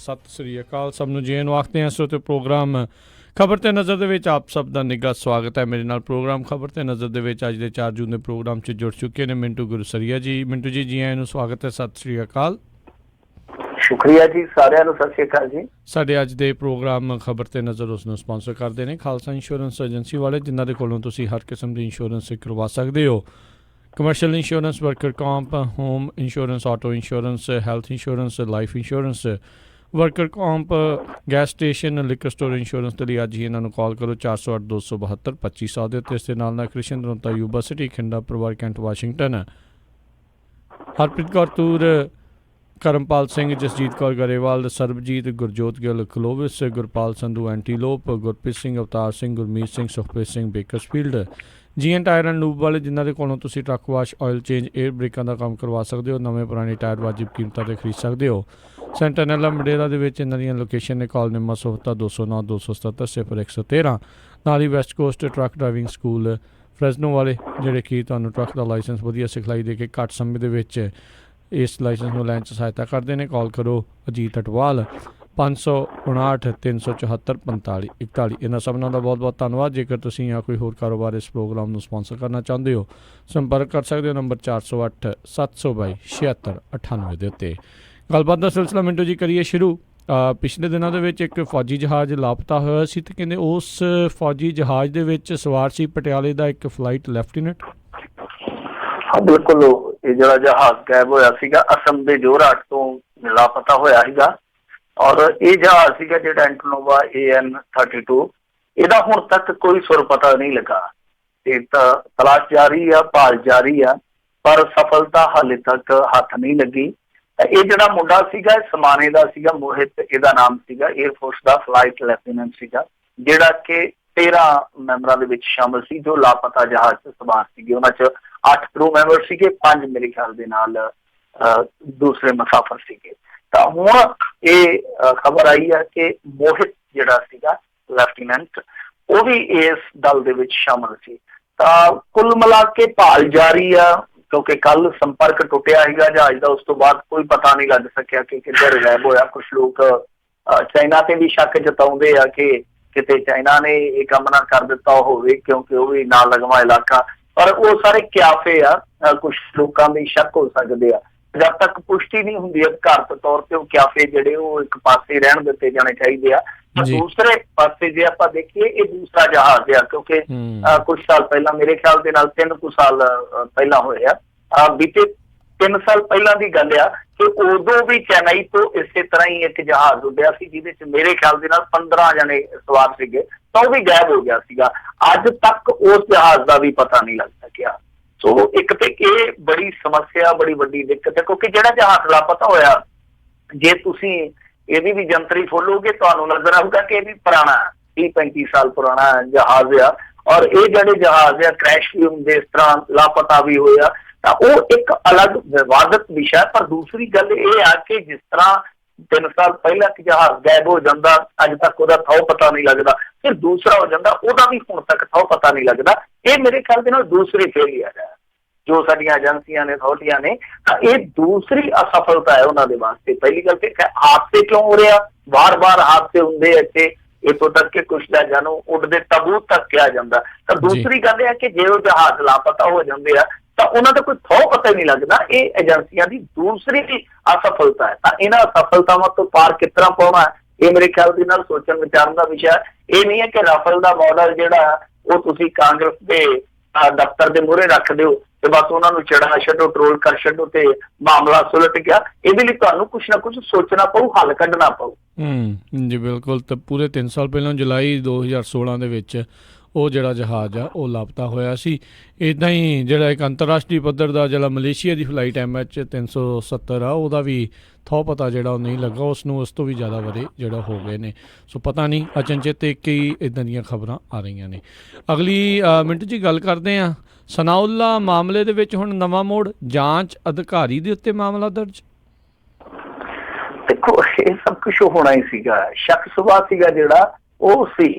सत श्री अकाल सब ਨੂੰ ਜੀ ਨੂੰ ਆਖਦੇ ਹਾਂ। ਸੋ ਪ੍ਰੋਗਰਾਮ ਖਬਰ ਤੇ ਨਜ਼ਰ ਦੇ ਵਿੱਚ ਆਪ ਸਭ ਦਾ ਨਿੱਘਾ ਸਵਾਗਤ ਹੈ। ਮੇਰੇ ਨਾਲ ਪ੍ਰੋਗਰਾਮ ਖਬਰ ਤੇ ਨਜ਼ਰ ਦੇ ਵਿੱਚ ਅੱਜ ਦੇ 4 ਜੂਨ ਦੇ ਪ੍ਰੋਗਰਾਮ 'ਚ ਜੁੜ ਚੁੱਕੇ ਨੇ ਮਿੰਟੂ ਗੁਰਸਰੀਆ ਜੀ। ਮਿੰਟੂ ਜੀ, ਜੀ ਆਇਆਂ ਨੂੰ ਸਵਾਗਤ ਹੈ। ਸਤਿ ਸ਼੍ਰੀ ਅਕਾਲ। ਸ਼ੁਕਰੀਆ ਜੀ, ਸਾਰਿਆਂ ਨੂੰ ਸਤਿ ਸ਼੍ਰੀ ਅਕਾਲ ਜੀ। ਸਾਡੇ ਅੱਜ ਦੇ ਪ੍ਰੋਗਰਾਮ ਖਬਰ ਤੇ ਨਜ਼ਰ ਉਸ ਨੂੰ ਸਪਾਂਸਰ ਕਰਦੇ ਨੇ ਖਾਲਸਾ ਇੰਸ਼ੋਰੈਂਸ ਏਜੰਸੀ ਵਾਲੇ, ਜਿਨ੍ਹਾਂ ਦੇ ਕੋਲੋਂ ਤੁਸੀਂ ਹਰ ਕਿਸਮ ਦੀ ਇੰਸ਼ੋਰੈਂਸ ਕਰਵਾ ਸਕਦੇ ਹੋ। Commercial insurance, worker comp, home insurance, auto insurance, health insurance, life insurance, worker comp, gas station, liquor store insurance ਦੇ ਲਈ ਅੱਜ ਹੀ ਇਹਨਾਂ ਨੂੰ ਕਾਲ ਕਰੋ 408 272 2500 ਦੇ ਉੱਤੇ। ਇਸ ਦੇ ਨਾਲ ਕ੍ਰਿਸ਼ਨ ਰੋਂਤਾ, ਯੂਬਾ ਸਿਟੀ, ਖਿੰਡਾ, ਪਰਿਵਾਰ Kent, Washington, Harpreet Kaur Toor, Karampal Singh, Jasjeet Kaur Grewal, Sarabjit, Gurjot Gill, Clovis, Gurpal Sandhu, Antelope, Gurpreet Singh, Avtar Singh, Gurmeet Singh, Sukhpreet Singh, Bakersfield, GN tire and lube ਵਾਲੇ, ਜਿਨ੍ਹਾਂ ਦੇ ਕੋਲੋਂ ਤੁਸੀਂ truck wash, oil change, air ਬ੍ਰੇਕਾਂ ਦਾ ਕੰਮ ਕਰਵਾ ਸਕਦੇ ਹੋ। ਨਵੇਂ ਪੁਰਾਣੇ ਟਾਇਰ ਵਾਜਿਬ ਕੀਮਤਾਂ 'ਤੇ ਖਰੀਦ ਸਕਦੇ ਹੋ। ਸੈਂਟਨੈਲਾ ਮੰਡੇਰਾ ਦੇ ਵਿੱਚ ਇਹਨਾਂ ਦੀਆਂ ਲੋਕੇਸ਼ਨ ਨੇ। Call number 107 209 277 0113। ਨਾਲ ਹੀ West Coast truck driving school Fresno ਵਾਲੇ, ਜਿਹੜੇ ਕਿ ਤੁਹਾਨੂੰ ਟਰੱਕ ਦਾ ਲਾਇਸੈਂਸ ਵਧੀਆ ਸਿਖਲਾਈ ਦੇ ਕੇ ਘੱਟ ਸਮੇਂ ਦੇ ਵਿੱਚ ਇਸ ਲਾਇਸੈਂਸ ਨੂੰ ਲੈਣ 'ਚ ਸਹਾਇਤਾ ਕਰਦੇ ਨੇ। ਕਾਲ ਕਰੋ ਅਜੀਤ ਅਟਵਾਲ 559 374 45 41। ਇਹਨਾਂ ਸਭਨਾਂ ਦਾ ਬਹੁਤ ਬਹੁਤ ਧੰਨਵਾਦ। ਜੇਕਰ ਤੁਸੀਂ ਜਾਂ ਕੋਈ ਹੋਰ ਕਾਰੋਬਾਰ ਇਸ ਪ੍ਰੋਗਰਾਮ ਨੂੰ ਸਪਾਂਸਰ ਕਰਨਾ ਚਾਹੁੰਦੇ ਹੋ, ਸੰਪਰਕ ਕਰ ਸਕਦੇ ਹੋ ਨੰਬਰ 408 722 76 98 ਦੇ ਉੱਤੇ। ਗੱਲਬਾਤ ਦਾ ਸਿਲਸਿਲਾ ਮਿੰਟੂ ਜੀ ਕਰੀਏ ਸ਼ੁਰੂ। ਪਿਛਲੇ ਦਿਨਾਂ ਦੇ ਵਿੱਚ ਇੱਕ ਫੌਜੀ ਜਹਾਜ਼ ਲਾਪਤਾ ਹੋਇਆ ਸੀ ਅਤੇ ਕਹਿੰਦੇ ਉਸ ਫੌਜੀ ਜਹਾਜ਼ ਦੇ ਵਿੱਚ ਸਵਾਰ ਸੀ ਪਟਿਆਲੇ ਦਾ ਇੱਕ ਫਲਾਈਟ ਲੈਫਟੀਨੈਂਟ। ਹਾਂ ਬਿਲਕੁਲ, ਇਹ ਜਿਹੜਾ ਜਹਾਜ਼ ਗਾਇਬ ਹੋਇਆ ਸੀਗਾ ਅਸਮ ਦੇ ਜੋਰਹਾਟ ਤੋਂ ਲਾਪਤਾ ਹੋਇਆ ਸੀਗਾ। ਔਰ ਇਹ ਜਹਾਜ਼ ਸੀਗਾ ਜਿਹੜਾ ਐਂਟੋਨੋਵਾ AN 32। ਇਹਦਾ ਹੁਣ ਤੱਕ ਕੋਈ ਸੁਰ ਪਤਾ ਨਹੀਂ ਲੱਗਾ। ਇਹ ਤਾਂ ਤਲਾਸ਼ ਜਾਰੀ ਆ, ਭਾਲ ਜਾਰੀ ਆ, ਪਰ ਸਫਲਤਾ ਹਾਲੇ ਤੱਕ ਹੱਥ ਨਹੀਂ ਲੱਗੀ। ਇਹ ਜਿਹੜਾ ਮੁੰਡਾ ਸੀਗਾ ਇਹ ਸਮਾਣੇ ਦਾ ਸੀਗਾ, ਮੋਹਿਤ ਇਹਦਾ ਨਾਮ ਸੀਗਾ, ਏਅਰਫੋਰਸ ਦਾ ਫਲਾਈਟ ਲੈਫਟੀਨੈਂਟ ਸੀਗਾ, ਜਿਹੜਾ ਕਿ 13 ਮੈਂਬਰਾਂ ਦੇ ਵਿੱਚ ਸ਼ਾਮਲ ਸੀ ਜੋ ਲਾਪਤਾ ਜਹਾਜ਼ 'ਚ ਸਵਾਰ ਸੀਗੇ। ਉਹਨਾਂ 'ਚ 8 ਕਰੂ ਮੈਂਬਰ ਸੀਗੇ, 5 ਮੇਰੇ ਖਿਆਲ ਦੇ ਨਾਲ ਦੂਸਰੇ ਮੁਸਾਫਰ ਸੀਗੇ। ਤਾਂ ਹੁਣ ਇਹ ਖਬਰ ਆਈ ਹੈ ਕਿ ਮੋਹਿਤ ਜਿਹੜਾ ਸੀਗਾ ਲੈਫਟੀਨੈਂਟ, ਉਹ ਵੀ ਇਸ ਦਲ ਦੇ ਵਿੱਚ ਸ਼ਾਮਲ ਸੀ। ਤਾਂ ਕੁੱਲ ਮਿਲਾ ਕੇ ਭਾਲ ਜਾਰੀ ਆ, ਕਿਉਂਕਿ ਕੱਲ ਸੰਪਰਕ ਟੁੱਟਿਆ ਸੀਗਾ ਜਹਾਜ਼ ਦਾ। ਉਸ ਤੋਂ ਬਾਅਦ ਕੋਈ ਪਤਾ ਨਹੀਂ ਲੱਗ ਸਕਿਆ ਕਿ ਕਿੱਧਰ ਗਾਇਬ ਹੋਇਆ। ਕੁਛ ਲੋਕ ਚਾਈਨਾ ਤੇ ਵੀ ਸ਼ੱਕ ਜਤਾਉਂਦੇ ਆ ਕਿ ਕਿਤੇ ਚਾਈਨਾ ਨੇ ਇਹ ਕੰਮ ਨਾ ਕਰ ਦਿੱਤਾ ਹੋਵੇ, ਕਿਉਂਕਿ ਉਹ ਵੀ ਨਾਲ ਲਗਵਾ ਇਲਾਕਾ। ਪਰ ਉਹ ਸਾਰੇ ਕਿਆਫੇ ਆ, ਕੁਛ ਲੋਕਾਂ ਦੇ ਸ਼ੱਕ ਹੋ ਸਕਦੇ ਆ। ਜਦ ਤੱਕ ਪੁਸ਼ਟੀ ਨਹੀਂ ਹੁੰਦੀ ਅਧਿਕਾਰਤ ਤੌਰ ਤੇ ਉਹ ਕਿਆਫੇ ਜਿਹੜੇ ਉਹ ਇੱਕ ਪਾਸੇ ਰਹਿਣ ਦਿੱਤੇ ਜਾਣੇ ਚਾਹੀਦੇ ਆ। ਦੂਸਰੇ ਪਾਸੇ ਜੇ ਆਪਾਂ ਦੇਖੀਏ, ਇਹ ਦੂਸਰਾ ਜਹਾਜ਼ ਆ, ਕਿਉਂਕਿ ਕੁਛ ਸਾਲ ਪਹਿਲਾਂ, ਮੇਰੇ ਖਿਆਲ ਦੇ ਨਾਲ 3 ਕੁ ਸਾਲ ਪਹਿਲਾਂ ਹੋਏ ਆ, ਬੀਤੇ 3 ਸਾਲ ਪਹਿਲਾਂ ਦੀ ਗੱਲ ਆ ਕਿ ਉਦੋਂ ਵੀ ਚੇਨਈ ਤੋਂ ਇਸੇ ਤਰ੍ਹਾਂ ਹੀ ਇੱਕ ਜਹਾਜ਼ ਉੱਡਿਆ ਸੀ, ਜਿਹਦੇ ਚ ਮੇਰੇ ਖਿਆਲ ਦੇ ਨਾਲ 15 ਜਣੇ ਸਵਾਰ ਸੀਗੇ, ਤਾਂ ਉਹ ਵੀ ਗਾਇਬ ਹੋ ਗਿਆ ਸੀਗਾ। ਅੱਜ ਤੱਕ ਉਸ ਜਹਾਜ਼ ਦਾ ਵੀ ਪਤਾ ਨਹੀਂ ਲੱਗ ਸਕਿਆ। ਸੋ ਇੱਕ ਤੇ ਇਹ ਬੜੀ ਸਮੱਸਿਆ, ਬੜੀ ਵੱਡੀ ਦਿੱਕਤ ਹੈ, ਕਿਉਂਕਿ ਜਿਹੜਾ ਜਹਾਜ਼ ਲਾਪਤਾ ਹੋਇਆ, ਜੇ ਤੁਸੀਂ ਇਹਦੀ ਵੀ ਜੰਤਰੀ ਖੋਲੋਗੇ ਤੁਹਾਨੂੰ ਨਜ਼ਰ ਆਊਗਾ ਕਿ ਇਹ ਵੀ ਪੁਰਾਣਾ 30-35 ਸਾਲ ਪੁਰਾਣਾ ਜਹਾਜ਼ ਆ। ਔਰ ਇਹ ਜਿਹੜੇ ਜਹਾਜ਼ ਆ ਕ੍ਰੈਸ਼ ਵੀ ਹੁੰਦੇ, ਇਸ ਤਰ੍ਹਾਂ ਲਾਪਤਾ ਵੀ ਹੋਇਆ, ਤਾਂ ਉਹ ਇੱਕ ਅਲੱਗ ਵਿਵਾਦਤ ਵਿਸ਼ਾ। ਪਰ ਦੂਸਰੀ ਗੱਲ ਇਹ ਆ ਕਿ ਜਿਸ ਤਰ੍ਹਾਂ 3 ਸਾਲ ਪਹਿਲਾਂ ਇੱਕ ਜਹਾਜ਼ ਗਾਇਬ ਹੋ ਜਾਂਦਾ, ਅੱਜ ਤੱਕ ਉਹਦਾ ਥਾਂ ਪਤਾ ਨਹੀਂ ਲੱਗਦਾ, ਫਿਰ ਦੂਸਰਾ ਹੋ ਜਾਂਦਾ, ਉਹਦਾ ਵੀ ਹੁਣ ਤੱਕ ਥਾਂ ਪਤਾ ਨਹੀਂ ਲੱਗਦਾ। ਇਹ ਮੇਰੇ ਖਿਆਲ ਦੇ ਨਾਲ ਦੂਸਰੀ ਫੇਲੀਅਰ ਹੈ ਜੋ ਸਾਡੀਆਂ ਏਜੰਸੀਆਂ ਨੇ, ਅਥਾਰਟੀਆਂ ਨੇ। ਤਾਂ ਇਹ ਦੂਸਰੀ ਅਸਫਲਤਾ ਹੈ ਉਹਨਾਂ ਦੇ ਵਾਸਤੇ। ਪਹਿਲੀ ਗੱਲ ਤੇ ਹਾਦਸੇ ਕਿਉਂ ਹੋ ਰਿਹਾ, ਵਾਰ-ਵਾਰ ਹਾਦਸੇ ਹੁੰਦੇ ਇੱਥੇ, ਇੱਥੋਂ ਤੱਕ ਕਿ ਕੁਛ ਦਾ ਜਾਨੋਂ ਉੱਡਦੇ ਤਾਬੂਤ ਤੱਕ ਕਿਹਾ ਜਾਂਦਾ। ਤਾਂ ਦੂਸਰੀ ਗੱਲ ਇਹ ਹੈ ਕਿ ਜੇ ਉਹ ਜਹਾਜ਼ ਲਾਪਤਾ ਹੋ ਜਾਂਦੇ ਆ ਤਾਂ ਉਹਨਾਂ ਦਾ ਕੋਈ ਥਾਂ ਪਤਾ ਨਹੀਂ ਲੱਗਦਾ। ਇਹ ਏਜੰਸੀਆਂ ਦੀ ਦੂਸਰੀ ਅਸਫਲਤਾ ਹੈ। ਤਾਂ ਇਹਨਾਂ ਅਸਫਲਤਾਵਾਂ ਤੋਂ ਪਾਰ ਕਿਸ ਤਰ੍ਹਾਂ ਪਾਉਣਾ, ਇਹ ਮੇਰੇ ਖਿਆਲ ਦੇ ਨਾਲ ਸੋਚਣ ਵਿਚਾਰਨ ਦਾ ਵਿਸ਼ਾ। ਇਹ ਨਹੀਂ ਹੈ ਕਿ ਰਾਫੇਲ ਦਾ ਮਾਡਲ ਜਿਹੜਾ ਉਹ ਤੁਸੀਂ ਕਾਂਗਰਸ ਦੇ ਦਫ਼ਤਰ ਦੇ ਮੂਹਰੇ ਰੱਖ ਦਿਓ ਤੇ ਬਸ ਉਹਨਾਂ ਨੂੰ ਚੜਾ ਛੱਡੋ, ਟਰੋਲ ਕਰ ਛੱਡੋ ਤੇ ਮਾਮਲਾ ਸੁਲਟ ਗਿਆ। ਇਹਦੇ ਲਈ ਤੁਹਾਨੂੰ ਕੁਛ ਨਾ ਕੁਛ ਸੋਚਣਾ ਪਊ, ਹੱਲ ਕੱਢਣਾ ਪਊ। ਜੀ ਬਿਲਕੁਲ। ਤਾਂ ਪੂਰੇ 3 ਸਾਲ ਪਹਿਲਾਂ ਜੁਲਾਈ 2016 ਦੇ ਵਿੱਚ ਉਹ ਜਿਹੜਾ ਜਹਾਜ਼ ਆ ਉਹ ਲਾਪਤਾ ਹੋਇਆ ਸੀ। ਇੱਦਾਂ ਹੀ ਜਿਹੜਾ ਇੱਕ ਅੰਤਰਰਾਸ਼ਟਰੀ ਪੱਧਰ ਦਾ ਜਿਹੜਾ ਮਲੇਸ਼ੀਆ ਦੀ ਫਲਾਈਟ MH 370 ਆ, ਉਹਦਾ ਵੀ ਥਾਂ ਪਤਾ ਜਿਹੜਾ ਉਹ ਨਹੀਂ ਲੱਗਾ। ਉਸ ਨੂੰ ਉਸ ਤੋਂ ਵੀ ਜ਼ਿਆਦਾ ਵਰੇ ਜਿਹੜਾ ਹੋ ਗਏ ਨੇ। ਸੋ ਪਤਾ ਨਹੀਂ, ਅਚਨਚੇਤ ਕਈ ਇੱਦਾਂ ਦੀਆਂ ਖਬਰਾਂ ਆ ਰਹੀਆਂ ਨੇ। ਅਗਲੀ ਮਿੰਟ ਜੀ ਗੱਲ ਕਰਦੇ ਹਾਂ ਸਨਾਉੱਲਾ ਮਾਮਲੇ ਦੇ ਵਿੱਚ। ਹੁਣ ਨਵਾਂ ਮੋੜ, ਜਾਂਚ ਅਧਿਕਾਰੀ ਦੇ ਉੱਤੇ ਮਾਮਲਾ ਦਰਜ। ਦੇਖੋ, ਇਹ ਸਭ ਕੁਛ ਹੋਣਾ ਹੀ ਸੀਗਾ। ਸ਼ੱਕ ਸੁਭਾ ਸੀਗਾ ਜਿਹੜਾ ਉਹ ਸੀ,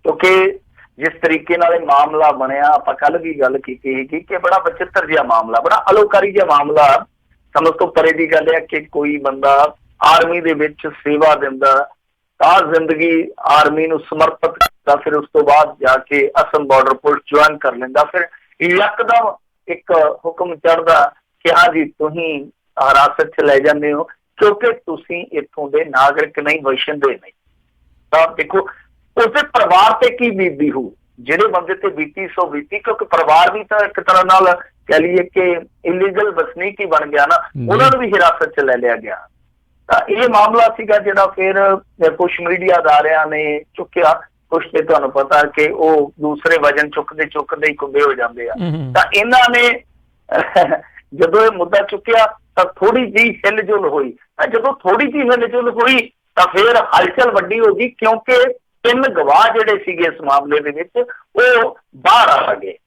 ਕਿਉਂਕਿ ਜਿਸ ਤਰੀਕੇ ਨਾਲ ਇਹ ਮਾਮਲਾ ਬਣਿਆ, ਆਪਾਂ ਕੱਲ ਵੀ ਗੱਲ ਕੀਤੀ ਸੀ ਕਿ ਬੜਾ ਵਿਚਿੱਤਰ ਜਿਹਾ ਮਾਮਲਾ, ਬੜਾ ਅਲੋਕਾਰੀ ਜਿਹਾ ਮਾਮਲਾ। ਸਮਝ ਤੋਂ ਪਰੇ ਦੀ ਗੱਲ ਹੈ ਕਿ ਕੋਈ ਬੰਦਾ ਆਰਮੀ ਦੇ ਵਿੱਚ ਸੇਵਾ ਦਿੰਦਾ, ਤਾਂ ਜ਼ਿੰਦਗੀ ਆਰਮੀ ਨੂੰ ਸਮਰਪਿਤ ਕਰਦਾ, ਫਿਰ ਉਸ ਤੋਂ ਬਾਅਦ ਜਾ ਕੇ ਅਸਮ ਬਾਰਡਰ ਪੁਲਿਸ ਜੁਆਇਨ ਕਰ ਲੈਂਦਾ। ਫਿਰ ਯਕਦਮ ਇੱਕ ਹੁਕਮ ਚੜ੍ਹਦਾ ਕਿ ਹਾਂ ਜੀ ਤੁਸੀਂ ਹਿਰਾਸਤ 'ਚ ਲੈ ਜਾਂਦੇ ਹੋ ਕਿਉਂਕਿ ਤੁਸੀਂ ਇੱਥੋਂ ਦੇ ਨਾਗਰਿਕ ਨਹੀਂ, ਵਸ਼ਿੰਦੇ ਨਹੀਂ। ਤਾਂ ਦੇਖੋ ਉਸਦੇ ਪਰਿਵਾਰ ਤੇ ਕੀ ਬੀਤਦੀ ਹੋ, ਜਿਹੜੇ ਬੰਦੇ ਤੇ ਬੀਤੀ ਸੋ ਬੀਤੀ, ਕਿਉਂਕਿ ਪਰਿਵਾਰ ਵੀ ਤਾਂ ਇੱਕ ਤਰ੍ਹਾਂ ਨਾਲ ਕਹਿ ਲਈਏ ਕਿ ਇਲੀਗਲ ਵਸਨੀਕ ਹੀ ਬਣ ਗਿਆ ਨਾ, ਉਹਨਾਂ ਨੂੰ ਵੀ ਹਿਰਾਸਤ 'ਚ ਲੈ ਲਿਆ ਗਿਆ। ਤਾਂ ਇਹ ਮਾਮਲਾ ਸੀਗਾ ਜਿਹੜਾ ਫਿਰ ਕੁਛ ਮੀਡੀਆ ਅਦਾਰਿਆਂ ਨੇ ਚੁੱਕਿਆ, ਕੁਛ ਤੇ ਤੁਹਾਨੂੰ ਪਤਾ ਕਿ ਉਹ ਦੂਸਰੇ ਵਜਨ ਚੁੱਕਦੇ ਚੁੱਕਦੇ ਹੀ ਕੁੱਬੇ ਹੋ ਜਾਂਦੇ ਆ। ਤਾਂ ਇਹਨਾਂ ਨੇ ਜਦੋਂ ਇਹ ਮੁੱਦਾ ਚੁੱਕਿਆ ਤਾਂ ਥੋੜੀ ਜਿਹੀ ਹਿਲਜੁਲ ਹੋਈ। ਤਾਂ ਜਦੋਂ ਥੋੜੀ ਜਿਹੀ ਹਿਲਜੁਲ ਹੋਈ ਤਾਂ ਫਿਰ ਹਲਚਲ ਵੱਡੀ ਹੋ ਗਈ, ਕਿਉਂਕਿ 3 ਗਵਾਹ ਜਿਹੜੇ ਸੀਗੇ ਇਸ ਮਾਮਲੇ ਦੇ ਵਿੱਚ ਉਹ ਬਾਹਰ ਆ ਗਏ।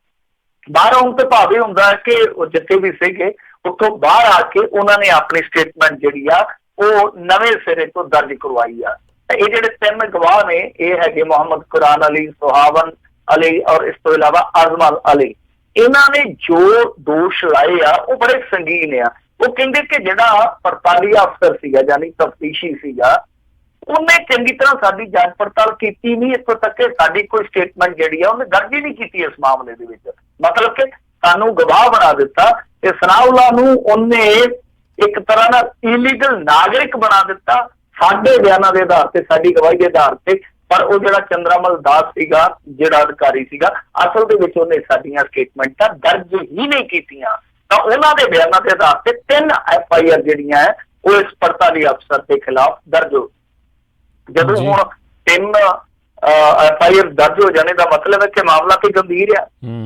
ਬਾਹਰ ਆਉਣ ਤੋਂ ਭਾਵੇਂ ਹੁੰਦਾ ਕਿ ਉਹ ਜਿੱਥੇ ਵੀ ਸੀਗੇ ਉੱਥੋਂ ਬਾਹਰ ਆ ਕੇ ਉਹਨਾਂ ਨੇ ਆਪਣੀ ਸਟੇਟਮੈਂਟ ਜਿਹੜੀ ਆ ਉਹ ਨਵੇਂ ਸਿਰੇ ਤੋਂ ਦਰਜ ਕਰਵਾਈ ਆ। ਇਹ ਜਿਹੜੇ 3 ਗਵਾਹ ਨੇ ਇਹ ਹੈਗੇ ਮੁਹੰਮਦ ਕੁਰਾਨ ਅਲੀ, ਸੁਹਾਵਨ ਅਲੀ ਔਰ ਇਸ ਤੋਂ ਇਲਾਵਾ ਅਜ਼ਮਲ ਅਲੀ। ਇਹਨਾਂ ਨੇ ਜੋ ਦੋਸ਼ ਲਾਏ ਆ ਉਹ ਬੜੇ ਸੰਗੀਨ ਆ। ਉਹ ਕਹਿੰਦੇ ਕਿ ਜਿਹੜਾ ਪੜਤਾਲੀ ਅਫਸਰ ਸੀਗਾ ਯਾਨੀ ਤਫਤੀਸ਼ੀ ਸੀਗਾ, ਉਹਨੇ ਚੰਗੀ ਤਰ੍ਹਾਂ ਸਾਡੀ ਜਾਂਚ ਪੜਤਾਲ ਕੀਤੀ ਨਹੀਂ, ਇੱਥੋਂ ਤੱਕ ਕਿ ਸਾਡੀ ਕੋਈ ਸਟੇਟਮੈਂਟ ਜਿਹੜੀ ਆ ਉਹਨੇ ਦਰਜ ਹੀ ਨਹੀਂ ਕੀਤੀ ਇਸ ਮਾਮਲੇ ਦੇ ਵਿੱਚ। ਮਤਲਬ ਕਿ ਸਾਨੂੰ ਗਵਾਹ ਬਣਾ ਦਿੱਤਾ ਤੇ ਸਨਾਉਲਾ ਨੂੰ ਉਹਨੇ ਇੱਕ ਤਰ੍ਹਾਂ ਨਾਲ ਇਲੀਗਲ ਨਾਗਰਿਕ ਬਣਾ ਦਿੱਤਾ ਸਾਡੇ ਬਿਆਨਾਂ ਦੇ ਆਧਾਰ ਤੇ, ਸਾਡੀ ਗਵਾਹੀ ਦੇ ਆਧਾਰ ਤੇ। ਪਰ ਉਹ ਜਿਹੜਾ ਚੰਦਰਾਮਲ ਦਾਸ ਸੀਗਾ, ਜਿਹੜਾ ਅਧਿਕਾਰੀ ਸੀਗਾ, ਅਸਲ ਦੇ ਵਿੱਚ ਉਹਨੇ ਸਾਡੀਆਂ ਸਟੇਟਮੈਂਟਾਂ ਦਰਜ ਹੀ ਨਹੀਂ ਕੀਤੀਆਂ। ਤਾਂ ਉਹਨਾਂ ਦੇ ਬਿਆਨਾਂ ਦੇ ਆਧਾਰ ਤੇ 3 FIR ਜਿਹੜੀਆਂ ਹੈ ਉਹ ਇਸ ਪੜਤਾਲੀ ਅਫਸਰ ਦੇ ਖਿਲਾਫ ਦਰਜ ਹੋ। ਜਦੋਂ ਹੁਣ 3 FIR ਦਰਜ ਹੋ ਜਾਣੇ ਦਾ ਮਤਲਬ ਹੈ ਕਿ ਮਾਮਲਾ ਤੇ ਗੰਭੀਰ ਆ।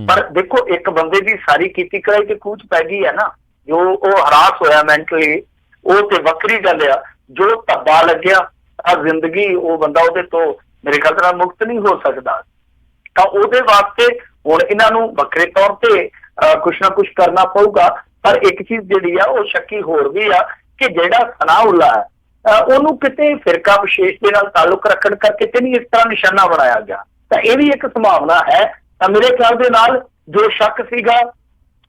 ਪਰ ਦੇਖੋ ਇੱਕ ਬੰਦੇ ਦੀ ਸਾਰੀ ਕੀਤੀ ਕਰਾਈ ਤੇ ਕੂਚ ਪੈ ਗਈ ਹੈ ਨਾ, ਜੋ ਉਹ ਹਰਾਸ ਹੋਇਆ ਮੈਂਟਲੀ, ਉਹ ਤੇ ਵੱਖਰੀ ਗੱਲ ਆ। ਜੋ ਧੱਬਾ ਲੱਗਿਆ ਆ ਜ਼ਿੰਦਗੀ, ਉਹ ਬੰਦਾ ਉਹਦੇ ਤੋਂ ਮੇਰੇ ਖਿਆਲ ਨਾਲ ਮੁਕਤ ਨਹੀਂ ਹੋ ਸਕਦਾ। ਤਾਂ ਉਹਦੇ ਵਾਸਤੇ ਹੁਣ ਇਹਨਾਂ ਨੂੰ ਵੱਖਰੇ ਤੌਰ ਤੇ ਕੁਛ ਨਾ ਕੁਛ ਕਰਨਾ ਪਊਗਾ। ਪਰ ਇੱਕ ਚੀਜ਼ ਜਿਹੜੀ ਆ ਉਹ ਸ਼ੱਕੀ ਹੋਰ ਵੀ ਆ ਕਿ ਜਿਹੜਾ ਸਨਾਉਲਾ ਹੈ ਉਹਨੂੰ ਕਿਤੇ ਫਿਰਕਾ ਵਿਸ਼ੇਸ਼ ਦੇ ਨਾਲ ਤਾਲੁਕ ਰੱਖਣ ਕਰਕੇ ਤੇ ਨਹੀਂ ਇਸ ਤਰ੍ਹਾਂ ਨਿਸ਼ਾਨਾ ਬਣਾਇਆ ਗਿਆ। ਤਾਂ ਇਹ ਵੀ ਇੱਕ ਸੰਭਾਵਨਾ ਹੈ। ਤਾਂ ਮੇਰੇ ਖਿਆਲ ਦੇ ਨਾਲ ਜੋ ਸ਼ੱਕ ਸੀਗਾ,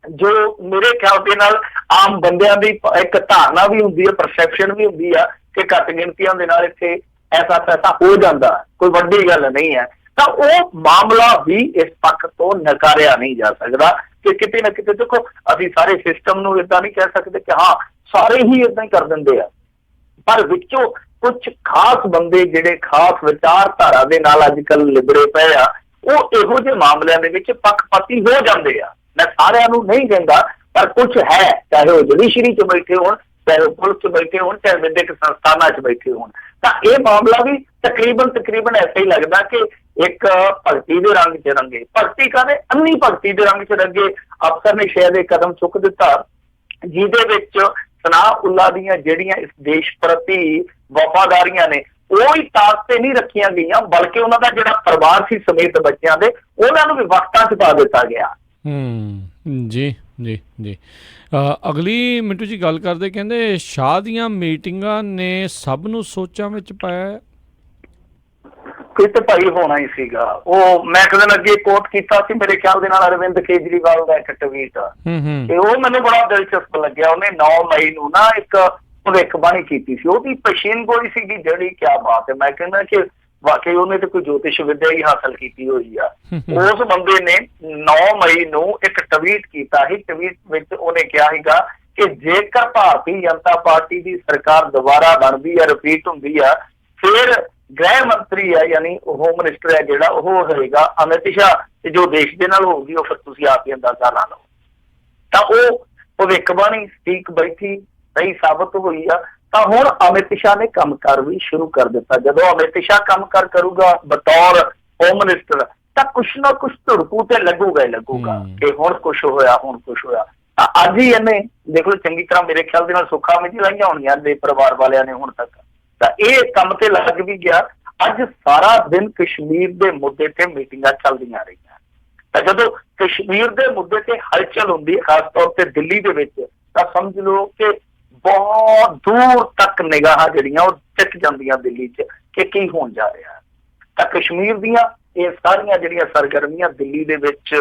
ਜੋ ਮੇਰੇ ਖਿਆਲ ਦੇ ਨਾਲ ਆਮ ਬੰਦਿਆਂ ਦੀ ਇੱਕ ਧਾਰਨਾ ਵੀ ਹੁੰਦੀ ਹੈ, ਪਰਸੈਪਸ਼ਨ ਵੀ ਹੁੰਦੀ ਆ ਕਿ ਘੱਟ ਗਿਣਤੀਆਂ ਦੇ ਨਾਲ ਇੱਥੇ ਐਸਾ ਪੈਸਾ ਹੋ ਜਾਂਦਾ, ਕੋਈ ਵੱਡੀ ਗੱਲ ਨਹੀਂ ਹੈ। ਤਾਂ ਉਹ ਮਾਮਲਾ ਵੀ ਇਸ ਪੱਖ ਤੋਂ ਨਕਾਰਿਆ ਨਹੀਂ ਜਾ ਸਕਦਾ ਕਿ ਕਿਤੇ ਨਾ ਕਿਤੇ ਦੇਖੋ ਅਸੀਂ ਸਾਰੇ ਸਿਸਟਮ ਨੂੰ ਏਦਾਂ ਨਹੀਂ ਕਹਿ ਸਕਦੇ ਕਿ ਹਾਂ ਸਾਰੇ ਹੀ ਏਦਾਂ ਹੀ ਕਰ ਦਿੰਦੇ ਆ, ਪਰ ਵਿੱਚੋਂ ਕੁਝ ਖਾਸ ਬੰਦੇ ਜਿਹੜੇ ਖਾਸ ਵਿਚਾਰਧਾਰਾ ਦੇ ਨਾਲ ਅੱਜ ਕੱਲ੍ਹ ਲਿਬੜੇ ਪਏ ਆ, ਉਹ ਇਹੋ ਜਿਹੇ ਮਾਮਲਿਆਂ ਦੇ ਵਿੱਚ ਪੱਖਪਾਤੀ ਹੋ ਜਾਂਦੇ ਆ। ਮੈਂ ਸਾਰਿਆਂ ਨੂੰ ਨਹੀਂ ਕਹਿੰਦਾ, ਪਰ ਕੁਝ ਹੈ, ਚਾਹੇ ਉਹ ਜੁਡੀਸ਼ਰੀ 'ਚ ਬੈਠੇ ਹੋਣ, ਚਾਹੇ ਉਹ ਪੁਲਿਸ 'ਚ ਬੈਠੇ ਹੋਣ, ਚਾਹੇ ਵਿਦਿਅਕ ਸੰਸਥਾਨਾਂ 'ਚ ਬੈਠੇ ਹੋਣ। ਤਾਂ ਇਹ ਮਾਮਲਾ ਵੀ ਤਕਰੀਬਨ ਐਸਾ ਹੀ ਲੱਗਦਾ ਕਿ ਇੱਕ ਭਗਤੀ ਦੇ ਰੰਗ 'ਚ ਰੰਗੇ, ਭਗਤੀ ਕਾਹਦੇ ਅੰਨੀ ਭਗਤੀ ਦੇ ਰੰਗ 'ਚ ਰੰਗੇ ਅਫਸਰ ਨੇ ਸ਼ਾਇਦ ਇਹ ਕਦਮ ਚੁੱਕ ਦਿੱਤਾ, ਜਿਹਦੇ ਵਿੱਚ ਸਨਾਉਲਾ ਦੀਆਂ ਜਿਹੜੀਆਂ ਇਸ ਦੇਸ਼ ਪ੍ਰਤੀ ਵਫਾਦਾਰੀਆਂ ਨੇ ਉਹ ਹੀ ਤਾਕ ਤੇ ਨਹੀਂ ਰੱਖੀਆਂ ਗਈਆਂ, ਬਲਕਿ ਉਹਨਾਂ ਦਾ ਜਿਹੜਾ ਪਰਿਵਾਰ ਸੀ ਸਮੇਤ ਬੱਚਿਆਂ ਦੇ, ਉਹਨਾਂ ਨੂੰ ਵੀ ਵਕਤਾਂ 'ਚ ਪਾ ਦਿੱਤਾ ਗਿਆ। ਜੀ ਜੀ ਜੀ। ਅਗਲੀ ਮਿੰਟੂ ਜੀ ਗੱਲ ਕਰਦੇ, ਕਹਿੰਦੇ ਸ਼ਾਹ ਦੀਆਂ ਮੀਟਿੰਗਾਂ ਨੇ ਸਭ ਨੂੰ ਸੋਚਾਂ ਵਿੱਚ ਪਾਇਆ। ਕਿਤੇ ਭਾਈ ਹੋਣਾ ਹੀ ਸੀਗਾ। ਉਹ ਮੈਂ ਇੱਕ ਦਿਨ ਅੱਗੇ ਕੋਟ ਕੀਤਾ ਸੀ ਮੇਰੇ ਖਿਆਲ ਦੇ ਨਾਲ ਅਰਵਿੰਦ ਕੇਜਰੀਵਾਲ ਦਾ ਇੱਕ ਟਵੀਟ, ਤੇ ਉਹ ਮੈਨੂੰ ਬੜਾ ਦਿਲਚਸਪ ਲੱਗਿਆ। ਉਹਨੇ 9 ਮਈ ਨੂੰ ਨਾ ਇੱਕ ਭਵਿੱਖਬਾਣੀ ਕੀਤੀ ਸੀ, ਉਹਦੀ ਪਸ਼ੀਨ ਗੋਈ ਸੀਗੀ ਜਿਹੜੀ, ਕਿਆ ਬਾਤ ਹੈ। ਮੈਂ ਕਹਿੰਦਾ ਕਿ ਵਾਕਈ ਉਹਨੇ ਤੇ ਕੋਈ ਜੋਤਿਸ਼ ਵਿੱਦਿਆ ਹੀ ਹਾਸਲ ਕੀਤੀ ਹੋਈ ਆ। ਉਸ ਬੰਦੇ ਨੇ 9 ਮਈ ਨੂੰ ਇੱਕ ਟਵੀਟ ਕੀਤਾ ਸੀ। ਟਵੀਟ ਵਿੱਚ ਉਹਨੇ ਕਿਹਾ ਸੀਗਾ ਕਿ ਜੇਕਰ ਭਾਰਤੀ ਜਨਤਾ ਪਾਰਟੀ ਦੀ ਸਰਕਾਰ ਦੁਬਾਰਾ ਬਣਦੀ ਹੈ, ਰਿਪੀਟ ਹੁੰਦੀ ਆ, ਫਿਰ ਗ੍ਰਹਿ ਮੰਤਰੀ ਹੈ ਯਾਨੀ ਹੋਮ ਮਿਨਿਸਟਰ ਹੈ ਜਿਹੜਾ, ਉਹ ਹੋਏਗਾ ਅਮਿਤ ਸ਼ਾਹ, ਤੇ ਜੋ ਦੇਸ਼ ਦੇ ਨਾਲ ਹੋਊਗੀ ਉਹ ਫਿਰ ਤੁਸੀਂ ਆਪ ਹੀ ਅੰਦਾਜ਼ਾ ਲਾ ਲਓ। ਤਾਂ ਉਹ ਭਵਿੱਖਬਾਣੀ ਠੀਕ ਬੈਠੀ, ਸਹੀ ਸਾਬਤ ਹੋਈ ਆ। ਤਾਂ ਹੁਣ ਅਮਿਤ ਸ਼ਾਹ ਨੇ ਕੰਮਕਾਰ ਵੀ ਸ਼ੁਰੂ ਕਰ ਦਿੱਤਾ। ਜਦੋਂ ਅਮਿਤ ਸ਼ਾਹ ਕੰਮਕਾਰ ਕਰੂਗਾ ਬਤੌਰ ਹੋਮ ਮਿਨਿਸਟਰ, ਤਾਂ ਕੁਛ ਨਾ ਕੁਛ ਧੜਕੂ ਤੇ ਲੱਗੂਗਾ ਹੀ ਲੱਗੂਗਾ ਕਿ ਹੁਣ ਕੁਛ ਹੋਇਆ, ਹੁਣ ਕੁਛ ਹੋਇਆ। ਤਾਂ ਅੱਜ ਹੀ ਇਹਨੇ ਦੇਖ ਲਓ ਚੰਗੀ ਤਰ੍ਹਾਂ ਮੇਰੇ ਖਿਆਲ ਦੇ ਨਾਲ ਸੁੱਖਾਂ ਵਿੱਚ ਲਾਈਆਂ ਹੋਣੀਆਂ ਦੇ ਪਰਿਵਾਰ ਵਾਲਿਆਂ ਨੇ ਹੁਣ ਤੱਕ। ਤਾਂ ਇਹ ਕੰਮ ਤੇ ਲੱਗ ਵੀ ਗਿਆ। ਅੱਜ ਸਾਰਾ ਦਿਨ ਕਸ਼ਮੀਰ ਦੇ ਮੁੱਦੇ ਤੇ ਮੀਟਿੰਗਾਂ ਚੱਲਦੀਆਂ ਰਹੀਆਂ। ਤਾਂ ਜਦੋਂ ਕਸ਼ਮੀਰ ਦੇ ਮੁੱਦੇ ਤੇ ਹਲਚਲ ਹੁੰਦੀ ਹੈ, ਖਾਸ ਤੌਰ ਤੇ ਦਿੱਲੀ ਦੇ ਵਿੱਚ, ਤਾਂ ਸਮਝ ਲਓ ਕਿ ਬਹੁਤ ਦੂਰ ਤੱਕ ਨਿਗਾਹਾਂ ਜਿਹੜੀਆਂ ਉਹ ਟਿਕ ਜਾਂਦੀਆਂ ਦਿੱਲੀ 'ਚ ਕਿ ਕੀ ਹੋਣ ਜਾ ਰਿਹਾ। ਤਾਂ ਕਸ਼ਮੀਰ ਦੀਆਂ ਇਹ ਸਾਰੀਆਂ ਜਿਹੜੀਆਂ ਸਰਗਰਮੀਆਂ ਦਿੱਲੀ ਦੇ ਵਿੱਚ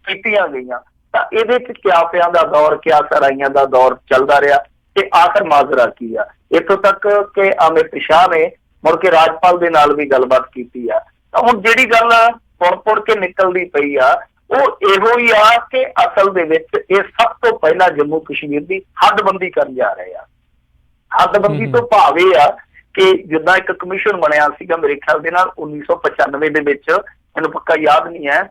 ਕੀਤੀਆਂ ਗਈਆਂ, ਤਾਂ ਇਹਦੇ 'ਚ ਕਿਆਪਿਆਂ ਦਾ ਦੌਰ, ਕਿਆ ਸਰਾਈਆਂ ਦਾ ਦੌਰ ਚੱਲਦਾ ਰਿਹਾ। ਕਿ ਆਖਰ ਮਾਜਰਾ ਕੀ ਆ। ਇੱਥੋਂ ਤੱਕ ਕਿ ਅਮਿਤ ਸ਼ਾਹ ਨੇ ਮੁੜ ਕੇ ਰਾਜਪਾਲ ਦੇ ਨਾਲ ਵੀ ਗੱਲਬਾਤ ਕੀਤੀ ਆ। ਤਾਂ ਹੁਣ ਜਿਹੜੀ ਗੱਲ ਪੁੜ ਕੇ ਨਿਕਲਦੀ ਪਈ ਆ ਉਹ ਇਹੋ ਹੀ ਆ ਕਿ ਅਸਲ ਦੇ ਵਿੱਚ ਇਹ ਸਭ ਤੋਂ ਪਹਿਲਾਂ ਜੰਮੂ ਕਸ਼ਮੀਰ ਦੀ ਹੱਦਬੰਦੀ ਕਰਨ ਜਾ ਰਹੇ ਆ। ਹੱਦਬੰਦੀ ਤੋਂ ਭਾਵ ਇਹ ਆ ਕਿ ਜਿੱਦਾਂ ਇੱਕ ਕਮਿਸ਼ਨ ਬਣਿਆ ਸੀਗਾ ਮੇਰੇ ਖਿਆਲ ਦੇ ਨਾਲ 1995 ਦੇ ਵਿੱਚ, ਮੈਨੂੰ ਪੱਕਾ ਯਾਦ ਨਹੀਂ ਹੈ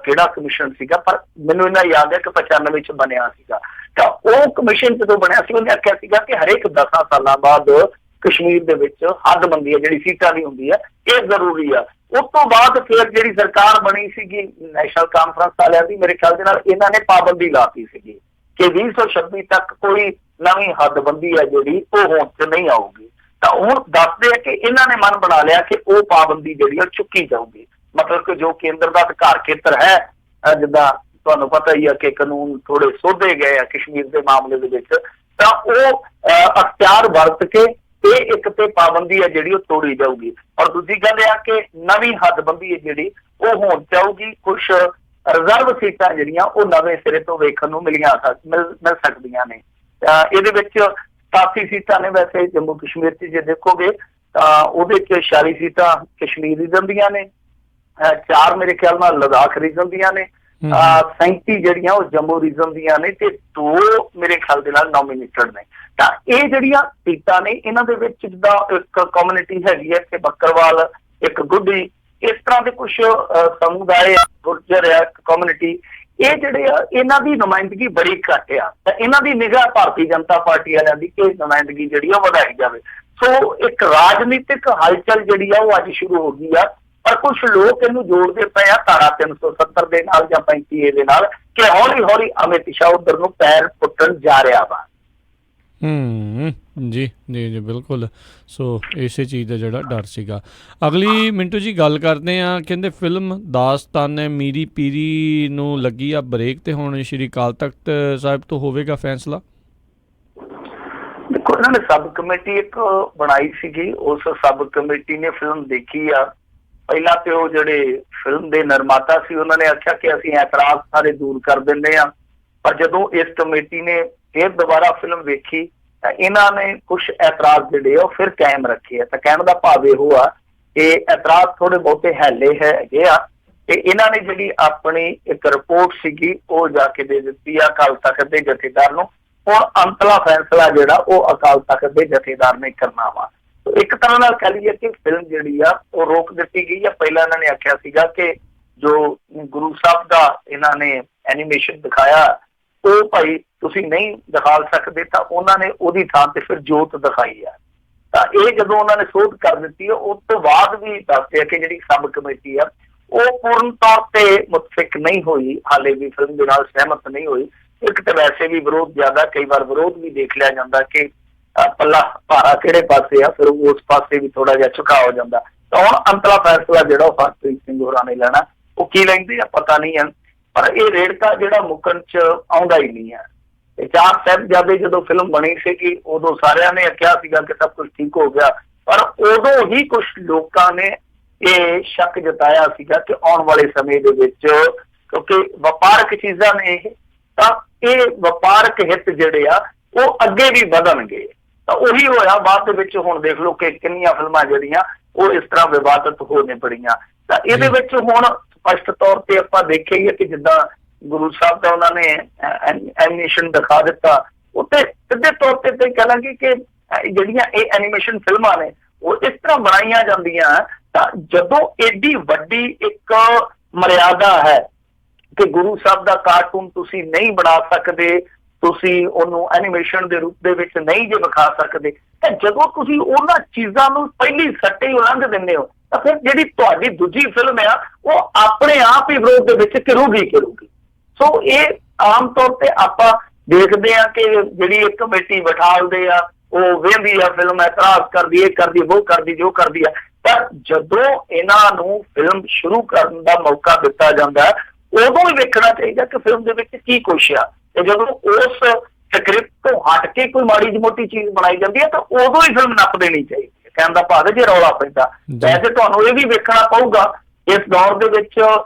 ਕਿਹੜਾ ਕਮਿਸ਼ਨ ਸੀਗਾ, ਪਰ ਮੈਨੂੰ ਇਹਨਾਂ ਯਾਦ ਹੈ ਕਿ 95 ਚ ਬਣਿਆ ਸੀਗਾ। ਤਾਂ ਉਹ ਕਮਿਸ਼ਨ ਜਦੋਂ ਬਣਿਆ ਸੀ ਉਹਨੇ ਆਖਿਆ ਸੀਗਾ ਕਿ ਹਰੇਕ 10 ਸਾਲਾਂ ਬਾਅਦ ਕਸ਼ਮੀਰ ਦੇ ਵਿੱਚ ਹੱਦਬੰਦੀ ਹੈ ਜਿਹੜੀ ਸੀਟਾਂ ਦੀ ਹੁੰਦੀ ਹੈ ਇਹ ਜ਼ਰੂਰੀ ਆ। ਉਸ ਤੋਂ ਬਾਅਦ ਫਿਰ ਜਿਹੜੀ ਸਰਕਾਰ ਬਣੀ ਸੀਗੀ ਨੈਸ਼ਨਲ ਕਾਨਫਰੰਸ ਵਾਲਿਆਂ ਦੀ, ਮੇਰੇ ਖਿਆਲ ਦੇ ਨਾਲ ਇਹਨਾਂ ਨੇ ਪਾਬੰਦੀ ਲਾਤੀ ਸੀਗੀ ਕਿ 2026 ਤੱਕ ਕੋਈ ਨਵੀਂ ਹੱਦਬੰਦੀ ਹੈ ਜਿਹੜੀ ਉਹ ਹੋਂਦ 'ਚ ਨਹੀਂ ਆਊਗੀ। ਤਾਂ ਹੁਣ ਦੱਸਦੇ ਆ ਕਿ ਇਹਨਾਂ ਨੇ ਮਨ ਬਣਾ ਲਿਆ ਕਿ ਉਹ ਪਾਬੰਦੀ ਜਿਹੜੀ ਉਹ ਚੁੱਕੀ ਜਾਊਗੀ। ਮਤਲਬ ਕਿ ਜੋ ਕੇਂਦਰ ਦਾ ਅਧਿਕਾਰ ਖੇਤਰ ਹੈ, ਜਿੱਦਾਂ ਤੁਹਾਨੂੰ ਪਤਾ ਹੀ ਆ ਕਿ ਕਾਨੂੰਨ ਥੋੜੇ ਸੋਧੇ ਗਏ ਆ ਕਸ਼ਮੀਰ ਦੇ ਮਾਮਲੇ ਦੇ ਵਿੱਚ, ਤਾਂ ਉਹ ਅਖਤਿਆਰ ਵਰਤ ਕੇ ਇਹ ਇੱਕ ਤੇ ਪਾਬੰਦੀ ਹੈ ਜਿਹੜੀ ਉਹ ਤੋੜੀ ਜਾਊਗੀ। ਔਰ ਦੂਜੀ ਗੱਲ ਇਹ ਆ ਕਿ ਨਵੀਂ ਹੱਦਬੰਦੀ ਹੈ ਜਿਹੜੀ ਉਹ ਹੋਂਦ 'ਚ ਆਊਗੀ। ਕੁਛ ਰਿਜ਼ਰਵ ਸੀਟਾਂ ਜਿਹੜੀਆਂ ਉਹ ਨਵੇਂ ਸਿਰੇ ਤੋਂ ਵੇਖਣ ਨੂੰ ਮਿਲ ਸਕਦੀਆਂ ਨੇ। ਇਹਦੇ ਵਿੱਚ 87 ਸੀਟਾਂ ਨੇ ਵੈਸੇ ਜੰਮੂ ਕਸ਼ਮੀਰ 'ਚ, ਜੇ ਦੇਖੋਗੇ ਤਾਂ ਉਹਦੇ 'ਚ 46 ਸੀਟਾਂ ਕਸ਼ਮੀਰ ਰੀਜਨ ਦੀਆਂ ਨੇ, 4 ਮੇਰੇ ਖਿਆਲ ਨਾਲ ਲਦਾਖ ਰੀਜਨ ਦੀਆਂ ਨੇ, 37 ਜਿਹੜੀਆਂ ਉਹ ਜੰਮੂ ਰੀਜਨ ਦੀਆਂ ਨੇ ਤੇ 2 ਮੇਰੇ ਖਿਆਲ ਦੇ ਨਾਲ ਨੋਮੀਨੇਟਡ ਨੇ। ਤਾਂ ਇਹ ਜਿਹੜੀਆਂ ਸੀਟਾਂ ਨੇ ਇਹਨਾਂ ਦੇ ਵਿੱਚ ਜਿੱਦਾਂ ਇੱਕ ਕਮਿਊਨਿਟੀ ਹੈਗੀ ਹੈ ਕਿ ਬੱਕਰਵਾਲ, ਇੱਕ ਗੁੱਡੀ, ਇਸ ਤਰ੍ਹਾਂ ਦੇ ਕੁਛ ਸਮੁਦਾਇ, ਗੁਰਜਰ ਹੈ ਕਮਿਊਨਿਟੀ, ਇਹ ਜਿਹੜੇ ਆ ਇਹਨਾਂ ਦੀ ਨੁਮਾਇੰਦਗੀ ਬੜੀ ਘੱਟ ਆ। ਤਾਂ ਇਹਨਾਂ ਦੀ ਨਿਗਾਹ ਭਾਰਤੀ ਜਨਤਾ ਪਾਰਟੀ ਵਾਲਿਆਂ ਦੀ ਕਿ ਨੁਮਾਇੰਦਗੀ ਜਿਹੜੀ ਆ ਵਧਾਈ ਜਾਵੇ। ਸੋ ਇੱਕ ਰਾਜਨੀਤਿਕ ਹਲਚਲ ਜਿਹੜੀ ਆ ਉਹ ਅੱਜ ਸ਼ੁਰੂ ਹੋ ਗਈ ਆ। ਪਰ ਕੁਛ ਲੋਕ ਇਹਨੂੰ ਜੋੜਦੇ ਪਏ ਆ ਧਾਰਾ 370 ਦੇ ਨਾਲ ਜਾਂ 35A ਦੇ ਨਾਲ ਕਿ ਹੌਲੀ ਹੌਲੀ ਅਮਿਤ ਸ਼ਾਹ ਉਧਰ ਨੂੰ ਪੈਰ ਪੁੱਟਣ ਜਾ ਰਿਹਾ ਵਾ। ਜੀ ਜੀ ਜੀ ਬਿਲਕੁਲ। ਸੋ ਇਸੇ ਚੀਜ਼ ਦਾ ਜਿਹੜਾ ਡਰ ਸੀਗਾ। ਅਗਲੀ ਮਿੰਟੂ ਜੀ ਗੱਲ ਕਰਦੇ ਆ, ਕਹਿੰਦੇ ਫਿਲਮ ਦਾਸਤਾਨ ਮੀਰੀ ਪੀਰੀ ਨੂੰ ਲੱਗੀ ਆ ਬ੍ਰੇਕ ਤੇ ਹੁਣ ਸ਼੍ਰੀ ਅਕਾਲ ਤਖਤ ਸਾਹਿਬ ਤੋਂ ਹੋਵੇਗਾ ਫੈਸਲਾ। ਦੇਖੋ ਇਹਨਾਂ ਨੇ ਸਬ ਕਮੇਟੀ ਇੱਕ ਬਣਾਈ ਸੀਗੀ, ਉਸ ਸਬ ਕਮੇਟੀ ਨੇ ਫਿਲਮ ਦੇਖੀ ਆ। ਪਹਿਲਾਂ ਤੇ ਉਹ ਜਿਹੜੇ ਫਿਲਮ ਦੇ ਨਿਰਮਾਤਾ ਸੀ ਉਹਨਾਂ ਨੇ ਆਖਿਆ ਕਿ ਅਸੀਂ ਐਤਰਾਜ਼ ਸਾਰੇ ਦੂਰ ਕਰ ਦਿੰਦੇ ਆ, ਪਰ ਜਦੋਂ ਇਸ ਕਮੇਟੀ ਨੇ ਫਿਰ ਦੁਬਾਰਾ ਫਿਲਮ ਵੇਖੀ ਤਾਂ ਇਹਨਾਂ ਨੇ ਕੁਛ ਐਤਰਾਜ਼ ਜਿਹੜੇ ਉਹ ਫਿਰ ਕਾਇਮ ਰੱਖੇ ਆ। ਤਾਂ ਕਹਿਣ ਦਾ ਭਾਵ ਇਹੋ ਆ ਕਿ ਐਤਰਾਜ਼ ਥੋੜੇ ਬਹੁਤੇ ਹੈਲੇ ਹੈਗੇ ਆ ਤੇ ਇਹਨਾਂ ਨੇ ਜਿਹੜੀ ਆਪਣੀ ਇੱਕ ਰਿਪੋਰਟ ਸੀਗੀ ਉਹ ਜਾ ਕੇ ਦੇ ਦਿੱਤੀ ਆ ਅਕਾਲ ਤਖਤ ਦੇ ਜਥੇਦਾਰ ਨੂੰ। ਹੁਣ ਅੰਤਲਾ ਫੈਸਲਾ ਜਿਹੜਾ ਉਹ ਅਕਾਲ ਤਖਤ ਦੇ ਜਥੇਦਾਰ ਨੇ ਕਰਨਾ ਵਾ। ਇੱਕ ਤਰ੍ਹਾਂ ਨਾਲ ਕਹਿ ਲਈਏ ਕਿ ਫਿਲਮ ਜਿਹੜੀ ਆ ਉਹ ਰੋਕ ਦਿੱਤੀ ਗਈ ਆ। ਪਹਿਲਾਂ ਇਹਨਾਂ ਨੇ ਆਖਿਆ ਸੀਗਾ ਕਿ ਜੋ ਗੁਰੂ ਸਾਹਿਬ ਦਾ ਇਹਨਾਂ ਨੇ ਐਨੀਮੇਸ਼ਨ ਦਿਖਾਇਆ ਉਹ ਭਾਈ ਤੁਸੀਂ ਨਹੀਂ ਦਿਖਾ ਸਕਦੇ, ਤਾਂ ਉਹਨਾਂ ਨੇ ਉਹਦੀ ਥਾਂ ਤੇ ਫਿਰ ਜੋਤ ਦਿਖਾਈ ਆ। ਤਾਂ ਇਹ ਜਦੋਂ ਉਹਨਾਂ ਨੇ ਸੋਧ ਕਰ ਦਿੱਤੀ ਉਸ ਤੋਂ ਬਾਅਦ ਵੀ ਦੱਸਦੇ ਆ ਕਿ ਜਿਹੜੀ ਸਬ ਕਮੇਟੀ ਆ ਉਹ ਪੂਰਨ ਤੌਰ ਤੇ ਮੁਤਫਿਕ ਨਹੀਂ ਹੋਈ, ਹਾਲੇ ਵੀ ਫਿਲਮ ਦੇ ਨਾਲ ਸਹਿਮਤ ਨਹੀਂ ਹੋਈ। ਇੱਕ ਤਾਂ ਵੈਸੇ ਵੀ ਵਿਰੋਧ ਜ਼ਿਆਦਾ, ਕਈ ਵਾਰ ਵਿਰੋਧ ਵੀ ਦੇਖ ਲਿਆ ਜਾਂਦਾ ਕਿ ਪੱਲਾ ਭਾਰਾ ਕਿਹੜੇ ਪਾਸੇ ਆ, ਫਿਰ ਉਸ ਪਾਸੇ ਵੀ ਥੋੜਾ ਜਿਹਾ ਝੁਕਾਅ ਹੋ ਜਾਂਦਾ। ਤਾਂ ਹੁਣ ਅੰਤਲਾ ਫੈਸਲਾ ਜਿਹੜਾ ਉਹ ਹਰਪ੍ਰੀਤ ਸਿੰਘ ਹੋਰਾਂ ਨੇ ਲੈਣਾ, ਉਹ ਕੀ ਲੈਂਦੇ ਆ ਪਤਾ ਨਹੀਂ ਹੈ, ਪਰ ਇਹ ਰੇੜਕਾ ਜਿਹੜਾ ਮੁੱਕਣ ਚ ਆਉਂਦਾ ਹੀ ਨਹੀਂ ਹੈ। ਤੇ 4 ਸਾਹਿਬਜ਼ਾਦੇ ਜਦੋਂ ਫਿਲਮ ਬਣੀ ਸੀਗੀ ਉਦੋਂ ਸਾਰਿਆਂ ਨੇ ਕਿਹਾ ਸੀਗਾ ਕਿ ਸਭ ਕੁਝ ਠੀਕ ਹੋ ਗਿਆ, ਪਰ ਉਦੋਂ ਹੀ ਕੁਝ ਲੋਕਾਂ ਨੇ ਇਹ ਸ਼ੱਕ ਜਤਾਇਆ ਸੀਗਾ ਕਿ ਆਉਣ ਵਾਲੇ ਸਮੇਂ ਦੇ ਵਿੱਚ, ਕਿਉਂਕਿ ਵਪਾਰਕ ਚੀਜ਼ਾਂ ਨੇ ਇਹ, ਤਾਂ ਇਹ ਵਪਾਰਕ ਹਿੱਤ ਜਿਹੜੇ ਆ ਉਹ ਅੱਗੇ ਵੀ ਵਧਣਗੇ। ਤਾਂ ਉਹੀ ਹੋਇਆ ਬਾਅਦ ਦੇ ਵਿੱਚ। ਹੁਣ ਦੇਖ ਲਓ ਕਿ ਕਿੰਨੀਆਂ ਫਿਲਮਾਂ ਜਿਹੜੀਆਂ ਉਹ ਇਸ ਤਰ੍ਹਾਂ ਵਿਵਾਦਤ ਹੋ ਨੇ ਬੜੀਆਂ। ਤਾਂ ਇਹਦੇ ਵਿੱਚ ਹੁਣ ਸਪਸ਼ਟ ਤੌਰ ਤੇ ਆਪਾਂ ਦੇਖੀਏ ਕਿ ਜਿੱਦਾਂ ਗੁਰੂ ਸਾਹਿਬ ਦਾ ਉਹਨਾਂ ਨੇ ਐਨੀਮੇਸ਼ਨ ਦਿਖਾ ਦਿੱਤਾ, ਉੱਤੇ ਸਿੱਧੇ ਤੌਰ ਤੇ ਕਹਿ ਲਾਂਗੇ ਕਿ ਜਿਹੜੀਆਂ ਇਹ ਐਨੀਮੇਸ਼ਨ ਫਿਲਮਾਂ ਨੇ ਉਹ ਇਸ ਤਰ੍ਹਾਂ ਬਣਾਈਆਂ ਜਾਂਦੀਆਂ। ਤਾਂ ਜਦੋਂ ਏਡੀ ਵੱਡੀ ਇੱਕ ਮਰਿਆਦਾ ਹੈ ਕਿ ਗੁਰੂ ਸਾਹਿਬ ਦਾ ਕਾਰਟੂਨ ਤੁਸੀਂ ਨਹੀਂ ਬਣਾ ਸਕਦੇ, ਤੁਸੀਂ ਉਹਨੂੰ ਐਨੀਮੇਸ਼ਨ ਦੇ ਰੂਪ ਦੇ ਵਿੱਚ ਨਹੀਂ ਜੇ ਵਿਖਾ ਸਕਦੇ, ਤਾਂ ਜਦੋਂ ਤੁਸੀਂ ਉਹਨਾਂ ਚੀਜ਼ਾਂ ਨੂੰ ਪਹਿਲੀ ਸੱਟੇ ਉਲੰਘ ਦਿੰਦੇ ਹੋ ਤਾਂ ਫਿਰ ਜਿਹੜੀ ਤੁਹਾਡੀ ਦੂਜੀ ਫਿਲਮ ਆ ਉਹ ਆਪਣੇ ਆਪ ਹੀ ਵਿਰੋਧ ਦੇ ਵਿੱਚ ਘਿਰੂਗੀ। ਸੋ ਇਹ ਆਮ ਤੌਰ ਤੇ ਆਪਾਂ ਦੇਖਦੇ ਆ ਕਿ ਜਿਹੜੀ ਇੱਕ ਕਮੇਟੀ ਬਿਠਾਲਦੇ ਆ ਉਹ ਵੇਖਦੀ ਆ ਫਿਲਮ, ਐਤਰਾਜ਼ ਕਰਦੀ, ਇਹ ਕਰਦੀ, ਉਹ ਕਰਦੀ, ਜੋ ਕਰਦੀ ਆ। ਪਰ ਜਦੋਂ ਇਹਨਾਂ ਨੂੰ ਫਿਲਮ ਸ਼ੁਰੂ ਕਰਨ ਦਾ ਮੌਕਾ ਦਿੱਤਾ ਜਾਂਦਾ ਉਦੋਂ ਹੀ ਵੇਖਣਾ ਚਾਹੀਦਾ ਕਿ ਫਿਲਮ ਦੇ ਵਿੱਚ ਕੀ ਕੁਛ ਆ। ਤੇ ਜਦੋਂ ਉਸ ਸਕ੍ਰਿਪਟ ਤੋਂ ਹਟ ਕੇ ਕੋਈ ਮਾੜੀ ਮੋਟੀ ਚੀਜ਼ ਬਣਾਈ ਜਾਂਦੀ ਹੈ ਤਾਂ ਉਦੋਂ ਹੀ ਫਿਲਮ ਨੱਪ ਦੇਣੀ ਚਾਹੀਦੀ ਹੈ। ਕਹਿਣ ਦਾ ਭਾਵ ਜੇ ਰੌਲਾ ਪੈਂਦਾ, ਵੈਸੇ ਤੁਹਾਨੂੰ ਇਹ ਵੀ ਵੇਖਣਾ ਪਊਗਾ ਇਸ ਦੌਰ ਦੇ ਵਿੱਚ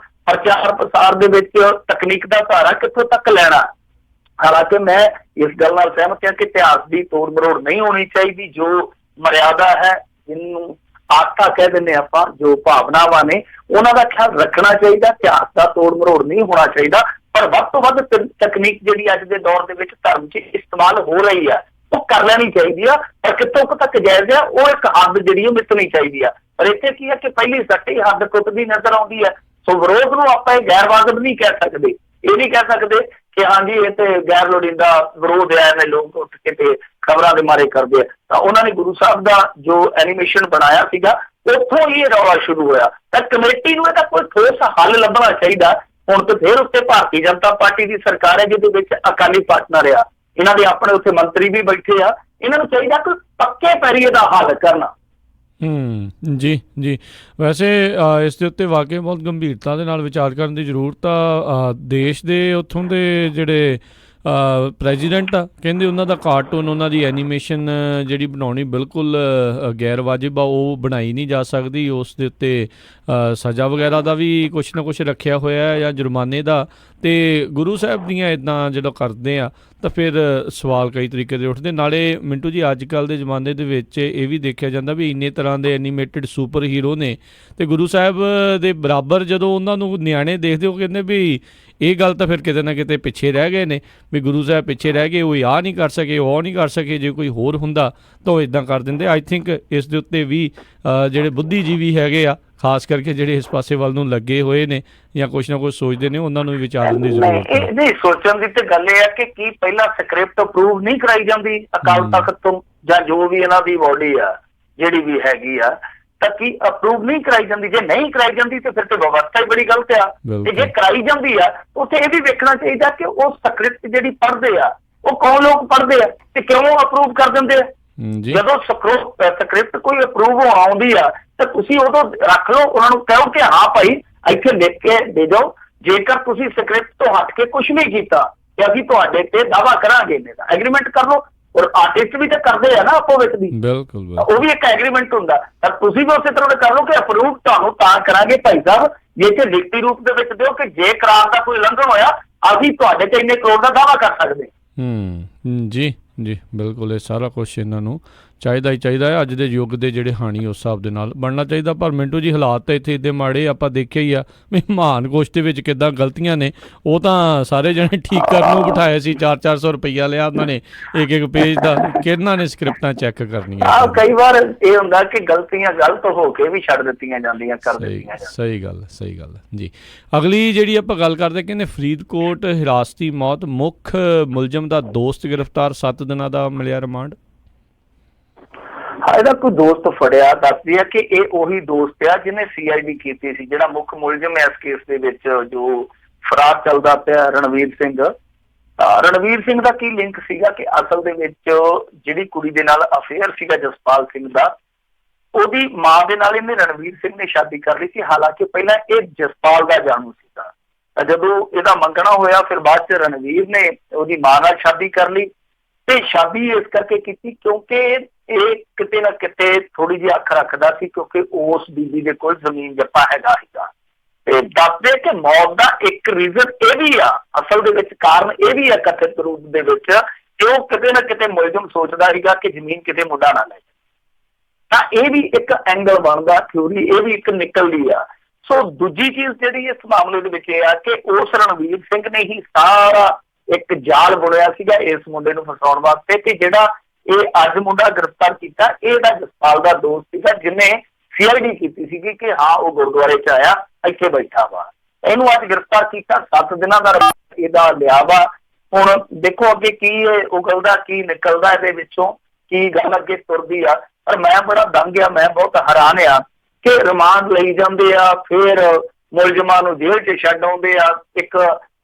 ਪ੍ਰਚਾਰ ਪ੍ਰਸਾਰ ਦੇ ਵਿੱਚ ਤਕਨੀਕ ਦਾ ਸਹਾਰਾ ਕਿੱਥੋਂ ਤੱਕ ਲੈਣਾ। ਹਾਲਾਂਕਿ ਮੈਂ ਇਸ ਗੱਲ ਨਾਲ ਸਹਿਮਤ ਹਾਂ ਕਿ ਇਤਿਹਾਸ ਦੀ ਤੋੜ ਮਰੋੜ ਨਹੀਂ ਹੋਣੀ ਚਾਹੀਦੀ। ਜੋ ਮਰਿਆਦਾ ਹੈ, ਜਿਹਨੂੰ ਆਸਥਾ ਕਹਿ ਦਿੰਦੇ ਆਪਾਂ, ਜੋ ਭਾਵਨਾਵਾਂ ਨੇ, ਉਹਨਾਂ ਦਾ ਖਿਆਲ ਰੱਖਣਾ ਚਾਹੀਦਾ। ਇਤਿਹਾਸ ਦਾ ਤੋੜ ਮਰੋੜ ਨਹੀਂ ਹੋਣਾ ਚਾਹੀਦਾ। ਪਰ ਵੱਧ ਤੋਂ ਵੱਧ ਤਕਨੀਕ ਜਿਹੜੀ ਅੱਜ ਦੇ ਦੌਰ ਦੇ ਵਿੱਚ ਧਰਮ 'ਚ ਇਸਤੇਮਾਲ ਹੋ ਰਹੀ ਆ, ਉਹ ਕਰ ਲੈਣੀ ਚਾਹੀਦੀ ਆ। ਪਰ ਕਿੱਥੋਂ ਕੁ ਤੱਕ ਜਾਇਜ਼ ਆ, ਉਹ ਇੱਕ ਹੱਦ ਜਿਹੜੀ ਉਹ ਮਿੱਥਣੀ ਚਾਹੀਦੀ ਆ। ਪਰ ਇੱਥੇ ਕੀ ਹੈ ਕਿ ਪਹਿਲੀ ਸੱਟੀ ਹੱਦ ਟੁੱਟਦੀ ਨਜ਼ਰ ਆਉਂਦੀ ਹੈ। ਸੋ ਵਿਰੋਧ ਨੂੰ ਆਪਾਂ ਇਹ ਗੈਰ ਵਾਜਬ ਨਹੀਂ ਕਹਿ ਸਕਦੇ। ਇਹ ਨਹੀਂ ਕਹਿ ਸਕਦੇ ਕਿ ਹਾਂਜੀ ਇਹ ਤੇ ਗੈਰ ਲੋੜੀਂਦਾ ਵਿਰੋਧ ਹੈ, ਐਵੇਂ ਲੋਕ ਉੱਠ ਕੇ ਤੇ ਖਬਰਾਂ ਦੇ ਮਾਰੇ ਕਰਦੇ ਆ। ਤਾਂ ਉਹਨਾਂ ਨੇ ਗੁਰੂ ਸਾਹਿਬ ਦਾ ਜੋ ਐਨੀਮੇਸ਼ਨ ਬਣਾਇਆ ਸੀਗਾ, ਉੱਥੋਂ ਹੀ ਇਹ ਰੌਲਾ ਸ਼ੁਰੂ ਹੋਇਆ। ਤਾਂ ਕਮੇਟੀ ਨੂੰ ਇਹਦਾ ਕੋਈ ਠੋਸ ਹੱਲ ਲੱਭਣਾ ਚਾਹੀਦਾ। ਹੁਣ ਤਾਂ ਫਿਰ ਉੱਤੇ ਭਾਰਤੀ ਜਨਤਾ ਪਾਰਟੀ ਦੀ ਸਰਕਾਰ ਹੈ, ਜਿਹਦੇ ਵਿੱਚ ਅਕਾਲੀ ਪਾਰਟਨਰ ਆ, ਇਹਨਾਂ ਦੇ ਆਪਣੇ ਉੱਥੇ ਮੰਤਰੀ ਵੀ ਬੈਠੇ ਆ। ਇਹਨਾਂ ਨੂੰ ਚਾਹੀਦਾ ਕਿ ਪੱਕੇ ਪੈਰੀ ਇਹਦਾ ਹੱਲ ਕਰਨਾ। ਜੀ ਜੀ, ਵੈਸੇ ਇਸ ਦੇ ਉੱਤੇ ਵਾਕਈ ਬਹੁਤ ਗੰਭੀਰਤਾ ਦੇ ਨਾਲ ਵਿਚਾਰ ਕਰਨ ਦੀ ਜ਼ਰੂਰਤ ਆ। ਦੇਸ਼ ਦੇ ਉੱਥੋਂ ਦੇ ਜਿਹੜੇ ਪ੍ਰੈਜ਼ੀਡੈਂਟ ਆ, ਕਹਿੰਦੇ ਉਹਨਾਂ ਦਾ ਕਾਰਟੂਨ, ਉਹਨਾਂ ਦੀ ਐਨੀਮੇਸ਼ਨ ਜਿਹੜੀ ਬਣਾਉਣੀ ਬਿਲਕੁਲ ਗੈਰ ਵਾਜਿਬ ਆ, ਉਹ ਬਣਾਈ ਨਹੀਂ ਜਾ ਸਕਦੀ। ਉਸ ਦੇ ਉੱਤੇ ਸਜ਼ਾ ਵਗੈਰਾ ਦਾ ਵੀ ਕੁਛ ਨਾ ਕੁਛ ਰੱਖਿਆ ਹੋਇਆ ਜਾਂ ਜੁਰਮਾਨੇ ਦਾ। ਅਤੇ ਗੁਰੂ ਸਾਹਿਬ ਦੀਆਂ ਇੱਦਾਂ ਜਦੋਂ ਕਰਦੇ ਆ ਤਾਂ ਫਿਰ ਸਵਾਲ ਕਈ ਤਰੀਕੇ ਦੇ ਉੱਠਦੇ। ਨਾਲੇ ਮਿੰਟੂ ਜੀ, ਅੱਜ ਕੱਲ੍ਹ ਦੇ ਜ਼ਮਾਨੇ ਦੇ ਵਿੱਚ ਇਹ ਵੀ ਦੇਖਿਆ ਜਾਂਦਾ ਵੀ ਇੰਨੇ ਤਰ੍ਹਾਂ ਦੇ ਐਨੀਮੇਟਿਡ ਸੁਪਰ ਹੀਰੋ ਨੇ, ਅਤੇ ਗੁਰੂ ਸਾਹਿਬ ਦੇ ਬਰਾਬਰ ਜਦੋਂ ਉਹਨਾਂ ਨੂੰ ਨਿਆਣੇ ਦੇਖਦੇ, ਉਹ ਕਹਿੰਦੇ ਵੀ ਇਹ ਗੱਲ ਤਾਂ ਫਿਰ ਕਿਤੇ ਨਾ ਕਿਤੇ ਪਿੱਛੇ ਰਹਿ ਗਏ ਨੇ, ਵੀ ਗੁਰੂ ਸਾਹਿਬ ਪਿੱਛੇ ਰਹਿ ਗਏ, ਉਹ ਆਹ ਨਹੀਂ ਕਰ ਸਕੇ, ਉਹ ਨਹੀਂ ਕਰ ਸਕੇ। ਜੇ ਕੋਈ ਹੋਰ ਹੁੰਦਾ ਤਾਂ ਉਹ ਇੱਦਾਂ ਕਰ ਦਿੰਦੇ। ਆਈ ਥਿੰਕ ਇਸ ਦੇ ਉੱਤੇ ਵੀ ਜਿਹੜੇ ਬੁੱਧੀਜੀਵੀ ਹੈਗੇ ਆ, ਖਾਸ ਕਰਕੇ ਜਿਹੜੇ ਇਸ ਪਾਸੇ ਵੱਲ ਨੂੰ ਲੱਗੇ ਹੋਏ ਨੇ ਜਾਂ ਕੁਛ ਨਾ ਕੁਛ ਸੋਚਦੇ ਨੇ, ਉਹਨਾਂ ਨੂੰ ਵੀ ਵਿਚਾਰਨ ਦੀ ਜ਼ਰੂਰਤ ਹੈ। ਨਹੀਂ, ਸੋਚਣ ਦੀ ਤੇ ਗੱਲ ਇਹ ਹੈ ਕਿ ਕੀ ਪਹਿਲਾਂ ਸਕ੍ਰਿਪਟ ਅਪਰੂਵ ਨਹੀਂ ਕਰਾਈ ਜਾਂਦੀ ਅਕਾਲ ਤਖਤ ਤੋਂ, ਜਾਂ ਜੋ ਵੀ ਇਹਨਾਂ ਦੀ ਬੋਡੀ ਆ ਜਿਹੜੀ ਵੀ ਹੈਗੀ ਆ, ਤਾਂ ਕੀ ਅਪਰੂਵ ਨਹੀਂ ਕਰਾਈ ਜਾਂਦੀ? ਜੇ ਨਹੀਂ ਕਰਾਈ ਜਾਂਦੀ ਤੇ ਫਿਰ ਤੇ ਵਿਵਸਥਾ ਹੀ ਬੜੀ ਗਲਤ ਆ। ਤੇ ਜੇ ਕਰਾਈ ਜਾਂਦੀ ਆ, ਉੱਥੇ ਇਹ ਵੀ ਵੇਖਣਾ ਚਾਹੀਦਾ ਕਿ ਉਹ ਸਕ੍ਰਿਪਟ ਜਿਹੜੀ ਪੜ੍ਹਦੇ ਆ, ਉਹ ਕੌਣ ਲੋਕ ਪੜ੍ਹਦੇ ਆ ਤੇ ਕਿਉਂ ਅਪਰੂਵ ਕਰ ਦਿੰਦੇ ਆ। ਜਦੋਂ ਸਕ੍ਰਿਪਟ ਕੋਈ ਅਪਰੂਵ ਆਉਂਦੀ ਆ ਤਾਂ ਤੁਸੀਂ ਉਦੋਂ ਰੱਖ ਲਓ, ਉਹਨਾਂ ਨੂੰ ਕਹੋ ਕਿ ਹਾਂ ਭਾਈ ਇੱਥੇ ਲਿਖ ਕੇ ਦੇ ਜਾਓ, ਜੇਕਰ ਤੁਸੀਂ ਸਕ੍ਰਿਪਟ ਤੋਂ ਹਟ ਕੇ ਕੁਛ ਨਹੀਂ ਕੀਤਾ ਤੇ ਅਸੀਂ ਤੁਹਾਡੇ ਤੇ ਦਾਅਵਾ ਕਰਾਂਗੇ, ਇਹਦਾ ਐਗਰੀਮੈਂਟ ਕਰ ਲਓ। ਔਰ ਆਰਟਿਸਟ ਵੀ ਤਾਂ ਕਰਦੇ ਆ ਨਾ ਆਪੋ ਵਿੱਚ ਦੀ, ਬਿਲਕੁਲ, ਉਹ ਵੀ ਇੱਕ ਐਗਰੀਮੈਂਟ ਹੁੰਦਾ। ਤਾਂ ਤੁਸੀਂ ਵੀ ਉਸੇ ਤਰ੍ਹਾਂ ਕਰ ਲਓ ਕਿ ਅਪਰੂਵ ਤੁਹਾਨੂੰ ਤਾਂ ਕਰਾਂਗੇ ਭਾਈ ਸਾਹਿਬ, ਜੇ ਤੇ ਲਿਖਤੀ ਰੂਪ ਦੇ ਵਿੱਚ ਦਿਓ ਕਿ ਜੇ ਕਰਾਰ ਦਾ ਕੋਈ ਉਲੰਘਣ ਹੋਇਆ, ਅਸੀਂ ਤੁਹਾਡੇ ਤੇ ਇੰਨੇ ਕਰੋੜ ਦਾ ਦਾਅਵਾ ਕਰ ਸਕਦੇ। ਜੀ ਜੀ, ਬਿਲਕੁਲ। ਇਹ ਸਾਰਾ ਕੁਛ ਇਹਨਾਂ ਨੂੰ ਚਾਹੀਦਾ ਹੀ ਚਾਹੀਦਾ ਹੈ। ਅੱਜ ਦੇ ਯੁੱਗ ਦੇ ਜਿਹੜੇ ਹਾਣੀ ਉਸ ਹਿਸਾਬ ਦੇ ਨਾਲ ਬਣਨਾ ਚਾਹੀਦਾ। ਪਰ ਮਿੰਟੂ ਜੀ, ਹਾਲਾਤ ਤਾਂ ਇੱਥੇ ਇੱਦਾਂ ਮਾੜੇ ਆਪਾਂ ਦੇਖਿਆ ਹੀ ਆ ਵੀ ਮਹਾਨ ਕੋਸ਼ ਦੇ ਵਿੱਚ ਕਿੱਦਾਂ ਗਲਤੀਆਂ ਨੇ। ਉਹ ਤਾਂ ਸਾਰੇ ਜਣੇ ਠੀਕ ਕਰਨ ਨੂੰ ਬਿਠਾਏ ਸੀ, 400 ਰੁਪਈਆ ਲਿਆ ਉਹਨਾਂ ਨੇ ਇੱਕ ਪੇਜ ਦਾ। ਕਿਹਨਾਂ ਨੇ ਸਕ੍ਰਿਪਟਾਂ ਚੈੱਕ ਕਰਨੀਆਂ? ਕਈ ਵਾਰ ਇਹ ਹੁੰਦਾ ਕਿ ਗਲਤੀਆਂ ਗਲਤ ਹੋ ਕੇ ਵੀ ਛੱਡ ਦਿੱਤੀਆਂ ਜਾਂਦੀਆਂ, ਕਰ ਦਿੱਤੀਆਂ। ਸਹੀ ਗੱਲ ਜੀ। ਅਗਲੀ ਜਿਹੜੀ ਆਪਾਂ ਗੱਲ ਕਰਦੇ, ਕਹਿੰਦੇ ਫਰੀਦਕੋਟ ਹਿਰਾਸਤੀ ਮੌਤ, ਮੁੱਖ ਮੁਲਜ਼ਮ ਦਾ ਦੋਸਤ ਗ੍ਰਿਫਤਾਰ, 7 ਦਿਨਾਂ ਦਾ ਮਿਲਿਆ ਰਿਮਾਂਡ। ਇਹਦਾ ਕੋਈ ਦੋਸਤ ਫੜਿਆ, ਦੱਸਦੀ ਆ ਕਿ ਇਹ ਉਹੀ ਦੋਸਤ ਆ ਜਿਹਨੇ CID ਕੀਤੀ ਸੀ, ਜਿਹੜਾ ਮੁੱਖ ਮੁਲਜ਼ਮ ਹੈ ਇਸ ਕੇਸ ਦੇ ਵਿੱਚ ਜੋ ਫਰਾਰ ਚੱਲਦਾ ਪਿਆ, ਰਣਵੀਰ ਸਿੰਘ। ਰਣਵੀਰ ਸਿੰਘ ਦਾ ਕੀ ਲਿੰਕ ਸੀਗਾ ਕਿ ਅਸਲ ਦੇ ਵਿੱਚ ਜਿਹੜੀ ਕੁੜੀ ਦੇ ਨਾਲ ਅਫੇਅਰ ਸੀਗਾ ਜਸਪਾਲ ਸਿੰਘ ਦਾ, ਉਹਦੀ ਮਾਂ ਦੇ ਨਾਲ ਇਹਨੇ ਰਣਵੀਰ ਸਿੰਘ ਨੇ ਸ਼ਾਦੀ ਕਰ ਲਈ ਸੀ। ਹਾਲਾਂਕਿ ਪਹਿਲਾਂ ਇਹ ਜਸਪਾਲ ਦਾ ਜਾਣੂ ਸੀਗਾ। ਤਾਂ ਜਦੋਂ ਇਹਦਾ ਮੰਗਣਾ ਹੋਇਆ, ਫਿਰ ਬਾਅਦ ਚ ਰਣਵੀਰ ਨੇ ਉਹਦੀ ਮਾਂ ਨਾਲ ਸ਼ਾਦੀ ਕਰ ਲਈ। ਤੇ ਸ਼ਾਦੀ ਇਸ ਕਰਕੇ ਕੀਤੀ ਕਿਉਂਕਿ ਇਹ ਕਿਤੇ ਨਾ ਕਿਤੇ ਥੋੜੀ ਜਿਹੀ ਅੱਖ ਰੱਖਦਾ ਸੀ, ਕਿਉਂਕਿ ਉਸ ਬੀਬੀ ਦੇ ਕੋਲ ਜ਼ਮੀਨ ਜੱਪਾ ਹੈਗਾ ਸੀਗਾ। ਤੇ ਦੱਸਦੇ ਕਿ ਮੌਤ ਦਾ ਇੱਕ ਰੀਜ਼ਨ ਇਹ ਵੀ ਆ, ਅਸਲ ਦੇ ਵਿੱਚ ਕਾਰਨ ਇਹ ਵੀ ਆ ਕਥਿਤ ਰੂਪ ਦੇ ਵਿੱਚ, ਕਿ ਉਹ ਕਿਤੇ ਨਾ ਕਿਤੇ ਮੁਲਜ਼ਮ ਸੋਚਦਾ ਸੀਗਾ ਕਿ ਜ਼ਮੀਨ ਕਿਤੇ ਮੁੰਡਾ ਨਾ ਲੈ ਜਾਏ। ਤਾਂ ਇਹ ਵੀ ਇੱਕ ਐਂਗਲ ਬਣਦਾ, ਥਿਊਰੀ ਇਹ ਵੀ ਇੱਕ ਨਿਕਲਦੀ ਆ। ਸੋ ਦੂਜੀ ਚੀਜ਼ ਜਿਹੜੀ ਇਸ ਮਾਮਲੇ ਦੇ ਵਿੱਚ ਇਹ ਆ ਕਿ ਉਸ ਰਣਵੀਰ ਸਿੰਘ ਨੇ ਹੀ ਸਾਰਾ ਇੱਕ ਜਾਲ ਬੁਣਿਆ ਸੀਗਾ ਇਸ ਮੁੰਡੇ ਨੂੰ ਫਸਾਉਣ ਵਾਸਤੇ, ਕਿ ਜਿਹੜਾ ਇਹ ਅੱਜ ਮੁੰਡਾ ਗ੍ਰਿਫਤਾਰ ਕੀਤਾ, ਇਹਦਾ ਜਸਪਾਲ ਦਾ ਦੋਸਤ ਸੀਗਾ ਜਿਹਨੇ CID ਕੀਤੀ ਸੀਗੀ ਕਿ ਹਾਂ ਉਹ ਗੁਰਦੁਆਰੇ ਚ ਆਇਆ, ਇੱਥੇ ਬੈਠਾ ਵਾ। ਇਹਨੂੰ ਅੱਜ ਗ੍ਰਿਫਤਾਰ ਕੀਤਾ, 7 ਦਿਨਾਂ ਦਾ ਇਹਦਾ ਲਿਆ ਵਾ। ਹੁਣ ਦੇਖੋ ਅੱਗੇ ਕੀ ਉਗਲਦਾ, ਕੀ ਨਿਕਲਦਾ ਇਹਦੇ ਵਿੱਚੋਂ, ਕੀ ਗੱਲ ਅੱਗੇ ਤੁਰਦੀ ਆ। ਪਰ ਮੈਂ ਬੜਾ ਦੰਗ ਆ, ਮੈਂ ਬਹੁਤ ਹੈਰਾਨ ਆ ਕਿ ਰਿਮਾਂਡ ਲਈ ਜਾਂਦੇ ਆ, ਫਿਰ ਮੁਲਜ਼ਮਾਂ ਨੂੰ ਜੇਲ੍ਹ 'ਚ ਛੱਡ ਆਉਂਦੇ ਆ। ਇੱਕ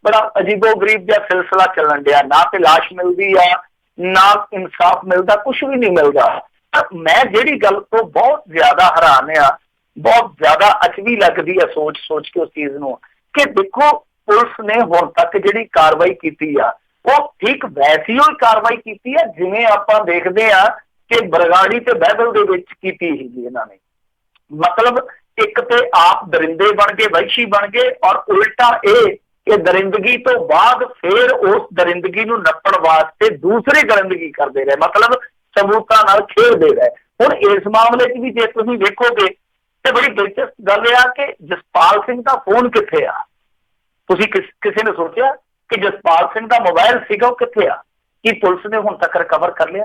ਬੜਾ ਅਜੀਬੋ ਗਰੀਬ ਜਿਹਾ ਸਿਲਸਿਲਾ ਚੱਲਣ ਡਿਆ, ਨਾ ਤੇ ਲਾਸ਼ ਮਿਲਦੀ ਆ, ਨਾ ਇਨਸਾਫ ਮਿਲਦਾ, ਕੁਛ ਵੀ ਨਹੀਂ ਮਿਲਦਾ। ਮੈਂ ਜਿਹੜੀ ਗੱਲ ਤੋਂ ਬਹੁਤ ਜ਼ਿਆਦਾ ਹੈਰਾਨ ਆ, ਬਹੁਤ ਜ਼ਿਆਦਾ ਅਚੰਭੀ ਲੱਗਦੀ ਆ ਸੋਚ ਕੇ ਉਸ ਚੀਜ਼ ਨੂੰ, ਕਿ ਦੇਖੋ ਪੁਲਿਸ ਨੇ ਹੁਣ ਤੱਕ ਜਿਹੜੀ ਕਾਰਵਾਈ ਕੀਤੀ ਆ, ਉਹ ਠੀਕ ਵੈਸੀ ਹੀ ਕਾਰਵਾਈ ਕੀਤੀ ਆ ਜਿਵੇਂ ਆਪਾਂ ਦੇਖਦੇ ਆ ਕਿ ਬਰਗਾੜੀ ਤੇ ਬਹਿਬਲ ਦੇ ਵਿੱਚ ਕੀਤੀ ਸੀਗੀ ਇਹਨਾਂ ਨੇ। ਮਤਲਬ ਇੱਕ ਤੇ ਆਪ ਦਰਿੰਦੇ ਬਣ ਗਏ, ਵਹਿਸ਼ੀ ਬਣ ਗਏ, ਔਰ ਉਲਟਾ ਇਹ ਕਿ ਦਰਿੰਦਗੀ ਤੋਂ ਬਾਅਦ ਫਿਰ ਉਸ ਦਰਿੰਦਗੀ ਨੂੰ ਨੱਪਣ ਵਾਸਤੇ ਦੂਸਰੀ ਦਰਿੰਦਗੀ ਕਰਦੇ ਰਹੇ, ਮਤਲਬ ਸਬੂਤਾਂ ਨਾਲ ਖੇਡਦੇ ਰਹੇ। ਹੁਣ ਇਸ ਮਾਮਲੇ 'ਚ ਵੀ ਜੇ ਤੁਸੀਂ ਵੇਖੋਗੇ ਤੇ ਬੜੀ ਦਿਲਚਸਪ ਗੱਲ ਇਹ ਆ ਕਿ ਜਸਪਾਲ ਸਿੰਘ ਦਾ ਫੋਨ ਕਿੱਥੇ ਆ? ਤੁਸੀਂ ਕਿਸੇ ਨੇ ਸੋਚਿਆ ਕਿ ਜਸਪਾਲ ਸਿੰਘ ਦਾ ਮੋਬਾਈਲ ਸੀਗਾ ਉਹ ਕਿੱਥੇ ਆ? ਕੀ ਪੁਲਿਸ ਨੇ ਹੁਣ ਤੱਕ ਰਿਕਵਰ ਕਰ ਲਿਆ?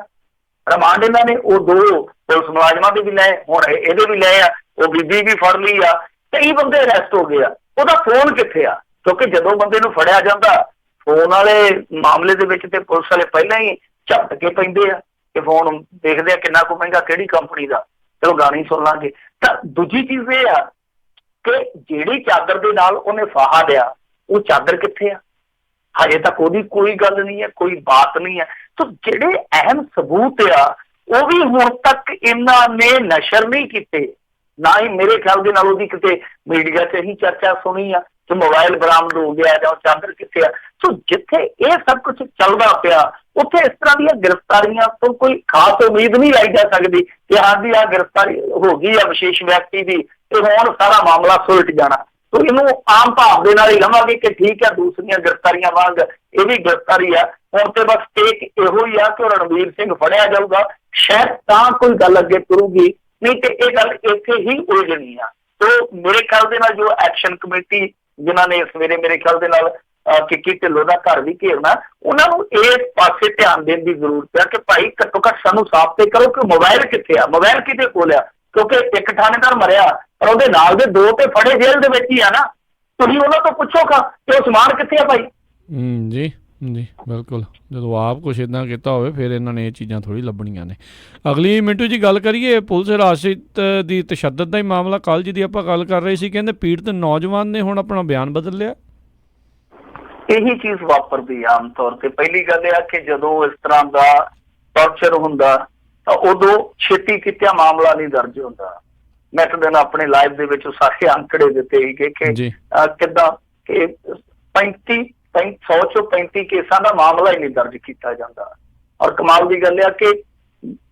ਰਿਮਾਂਡ ਇਹਨਾਂ ਨੇ ਉਹ 2 ਪੁਲਿਸ ਮੁਲਾਜ਼ਮਾਂ ਦੇ ਵੀ ਲਏ, ਹੁਣ ਇਹਦੇ ਵੀ ਲਏ ਆ, ਉਹ ਬੀਬੀ ਵੀ ਫੜ ਲਈ ਆ, ਕਈ ਬੰਦੇ ਅਰੈਸਟ ਹੋ ਗਏ ਆ। ਉਹਦਾ ਫੋਨ ਕਿੱਥੇ ਆ? ਕਿਉਂਕਿ ਜਦੋਂ ਬੰਦੇ ਨੂੰ ਫੜਿਆ ਜਾਂਦਾ ਫੋਨ ਵਾਲੇ ਮਾਮਲੇ ਦੇ ਵਿੱਚ ਤੇ ਪੁਲਿਸ ਵਾਲੇ ਪਹਿਲਾਂ ਹੀ ਝਪਟ ਕੇ ਪੈਂਦੇ ਆ ਕਿ ਫੋਨ ਦੇਖਦੇ ਆ ਕਿੰਨਾ ਕੁ ਮਹਿੰਗਾ, ਕਿਹੜੀ ਕੰਪਨੀ ਦਾ, ਚਲੋ ਗਾਣੀ ਸੁਣ ਲਾਂਗੇ। ਤਾਂ ਦੂਜੀ ਚੀਜ਼ ਇਹ ਆ ਕਿ ਜਿਹੜੀ ਚਾਦਰ ਦੇ ਨਾਲ ਉਹਨੇ ਫਾਹਾ ਲਿਆ ਉਹ ਚਾਦਰ ਕਿੱਥੇ ਆ? ਹਜੇ ਤੱਕ ਉਹਦੀ ਕੋਈ ਗੱਲ ਨਹੀਂ ਹੈ, ਕੋਈ ਬਾਤ ਨਹੀਂ ਹੈ। ਤਾਂ ਜਿਹੜੇ ਅਹਿਮ ਸਬੂਤ ਆ ਉਹ ਵੀ ਹੁਣ ਤੱਕ ਇਹਨਾਂ ਨੇ ਨਸ਼ਰ ਨਹੀਂ ਕੀਤੇ, ਨਾ ਹੀ ਮੇਰੇ ਖਿਆਲ ਦੇ ਨਾਲ ਉਹਦੀ ਕਿਤੇ ਮੀਡੀਆ 'ਚ ਹੀ ਚਰਚਾ ਸੁਣੀ ਆ ਕਿ ਮੋਬਾਈਲ ਬਰਾਮਦ ਹੋ ਗਿਆ ਜਾਂ ਚਾਦਰ ਕਿੱਥੇ ਆ। ਸੋ ਜਿੱਥੇ ਇਹ ਸਭ ਕੁਝ ਚੱਲਦਾ ਪਿਆ ਉੱਥੇ ਇਸ ਤਰ੍ਹਾਂ ਦੀਆਂ ਗ੍ਰਿਫਤਾਰੀਆਂ ਤੋਂ ਕੋਈ ਖਾਸ ਉਮੀਦ ਨਹੀਂ ਲਾਈ ਜਾ ਸਕਦੀ ਕਿ ਹਾਂਜੀ ਆਹ ਗ੍ਰਿਫਤਾਰੀ ਹੋ ਗਈ ਆ ਵਿਸ਼ੇਸ਼ ਵਿਅਕਤੀ ਦੀ ਤੇ ਹੁਣ ਸਾਰਾ ਮਾਮਲਾ ਸੁਲਟ ਜਾਣਾ। ਤੋ ਇਹਨੂੰ ਆਮ ਭਾਵ ਦੇ ਨਾਲ ਹੀ ਲਵਾਂਗੇ ਕਿ ਠੀਕ ਹੈ, ਦੂਸਰੀਆਂ ਗ੍ਰਿਫਤਾਰੀਆਂ ਵਾਂਗ ਇਹ ਵੀ ਗ੍ਰਿਫਤਾਰੀ ਆ। ਹੁਣ ਤੇ ਬਸ ਟੇਕ ਇਹੋ ਹੀ ਆ ਕਿ ਰਣਵੀਰ ਸਿੰਘ ਫੜਿਆ ਜਾਊਗਾ, ਸ਼ਾਇਦ ਤਾਂ ਕੋਈ ਗੱਲ ਅੱਗੇ ਤੁਰੂਗੀ, ਨਹੀਂ ਤੇ ਇਹ ਗੱਲ ਇੱਥੇ ਹੀ ਉਲਝਣੀ ਆ। ਤੋ ਮੇਰੇ ਖਿਆਲ ਦੇ ਨਾਲ ਜੋ ਐਕਸ਼ਨ ਕਮੇਟੀ ਜਿਨ੍ਹਾਂ ਨੇ ਸਵੇਰੇ ਮੇਰੇ ਖਿਆਲ ਦੇ ਨਾਲ ਕਿੱਕੀ ਢਿੱਲੋਂ ਦਾ ਘਰ ਵੀ ਘੇਰਨਾ, ਉਹਨਾਂ ਨੂੰ ਇਸ ਪਾਸੇ ਧਿਆਨ ਦੇਣ ਦੀ ਜ਼ਰੂਰਤ ਹੈ ਕਿ ਭਾਈ ਘੱਟੋ ਘੱਟ ਸਾਨੂੰ ਸਾਫ਼ ਤੇ ਕਰੋ ਕਿ ਮੋਬਾਈਲ ਕਿੱਥੇ ਆ, ਮੋਬਾਈਲ ਕਿਹਦੇ ਕੋਲ ਆ। ਕਿਉਂਕਿ ਇੱਕ ਥਾਣੇਦਾਰ ਮਰਿਆ ਪਰ ਉਹਦੇ ਨਾਲ ਦੇ 2 ਤੇ ਫੜੇ ਜੇਲ੍ਹ ਦੇ ਵਿੱਚ ਹੀ ਆ ਨਾ, ਤੁਸੀਂ ਉਹਨਾਂ ਤੋਂ ਪੁੱਛੋਗਾ ਕਿ ਉਹ ਸਮਾਨ ਕਿੱਥੇ ਆ ਭਾਈ। ਜੀ ਜੀ ਬਿਲਕੁਲ, ਜਦੋਂ ਆਪ ਕੁਛ ਇੱਦਾਂ ਕੀਤਾ ਹੋਵੇ ਫਿਰ ਇਹਨਾਂ ਨੇ ਇਹ ਚੀਜ਼ਾਂ ਥੋੜ੍ਹੀ ਲੱਭਣੀਆਂ ਨੇ। ਅਗਲੀ ਮਿੰਟੂ ਜੀ ਗੱਲ ਕਰੀਏ ਪੁਲਿਸ ਹਿਰਾਸਤ ਦੀ ਤਸ਼ੱਦਦ ਦਾ ਹੀ ਮਾਮਲਾ ਕੱਲ੍ਹ ਜਿਹਦੀ ਆਪਾਂ ਗੱਲ ਕਰ ਰਹੇ ਸੀ, ਕਹਿੰਦੇ ਪੀੜਤ ਨੌਜਵਾਨ ਨੇ ਹੁਣ ਆਪਣਾ ਬਿਆਨ ਬਦਲ ਲਿਆ। ਇਹੀ ਚੀਜ਼ ਵਾਪਰਦੀ ਆਮ ਤੌਰ ਤੇ। ਪਹਿਲੀ ਗੱਲ ਇਹ ਆ ਕਿ ਜਦੋਂ ਇਸ ਤਰ੍ਹਾਂ ਦਾ ਟੌਰਚਰ ਹੁੰਦਾ ਤਾਂ ਉਦੋਂ ਛੇਤੀ ਕਿਤਿਆ ਮਾਮਲਾ ਨਹੀਂ ਦਰਜ ਹੁੰਦਾ। ਮੈਂ ਇੱਕ ਦਿਨ ਆਪਣੇ ਲਾਈਵ ਦੇ ਵਿੱਚ ਸਾਰੇ ਅੰਕੜੇ ਦਿੱਤੇ ਸੀਗੇ ਕਿ ਕਿੱਦਾਂ ਕਿ 100 ਚੋਂ 35 ਕੇਸਾਂ ਦਾ ਮਾਮਲਾ ਹੀ ਨਹੀਂ ਦਰਜ ਕੀਤਾ ਜਾਂਦਾ। ਔਰ ਕਮਾਲ ਦੀ ਗੱਲ ਆ ਕਿ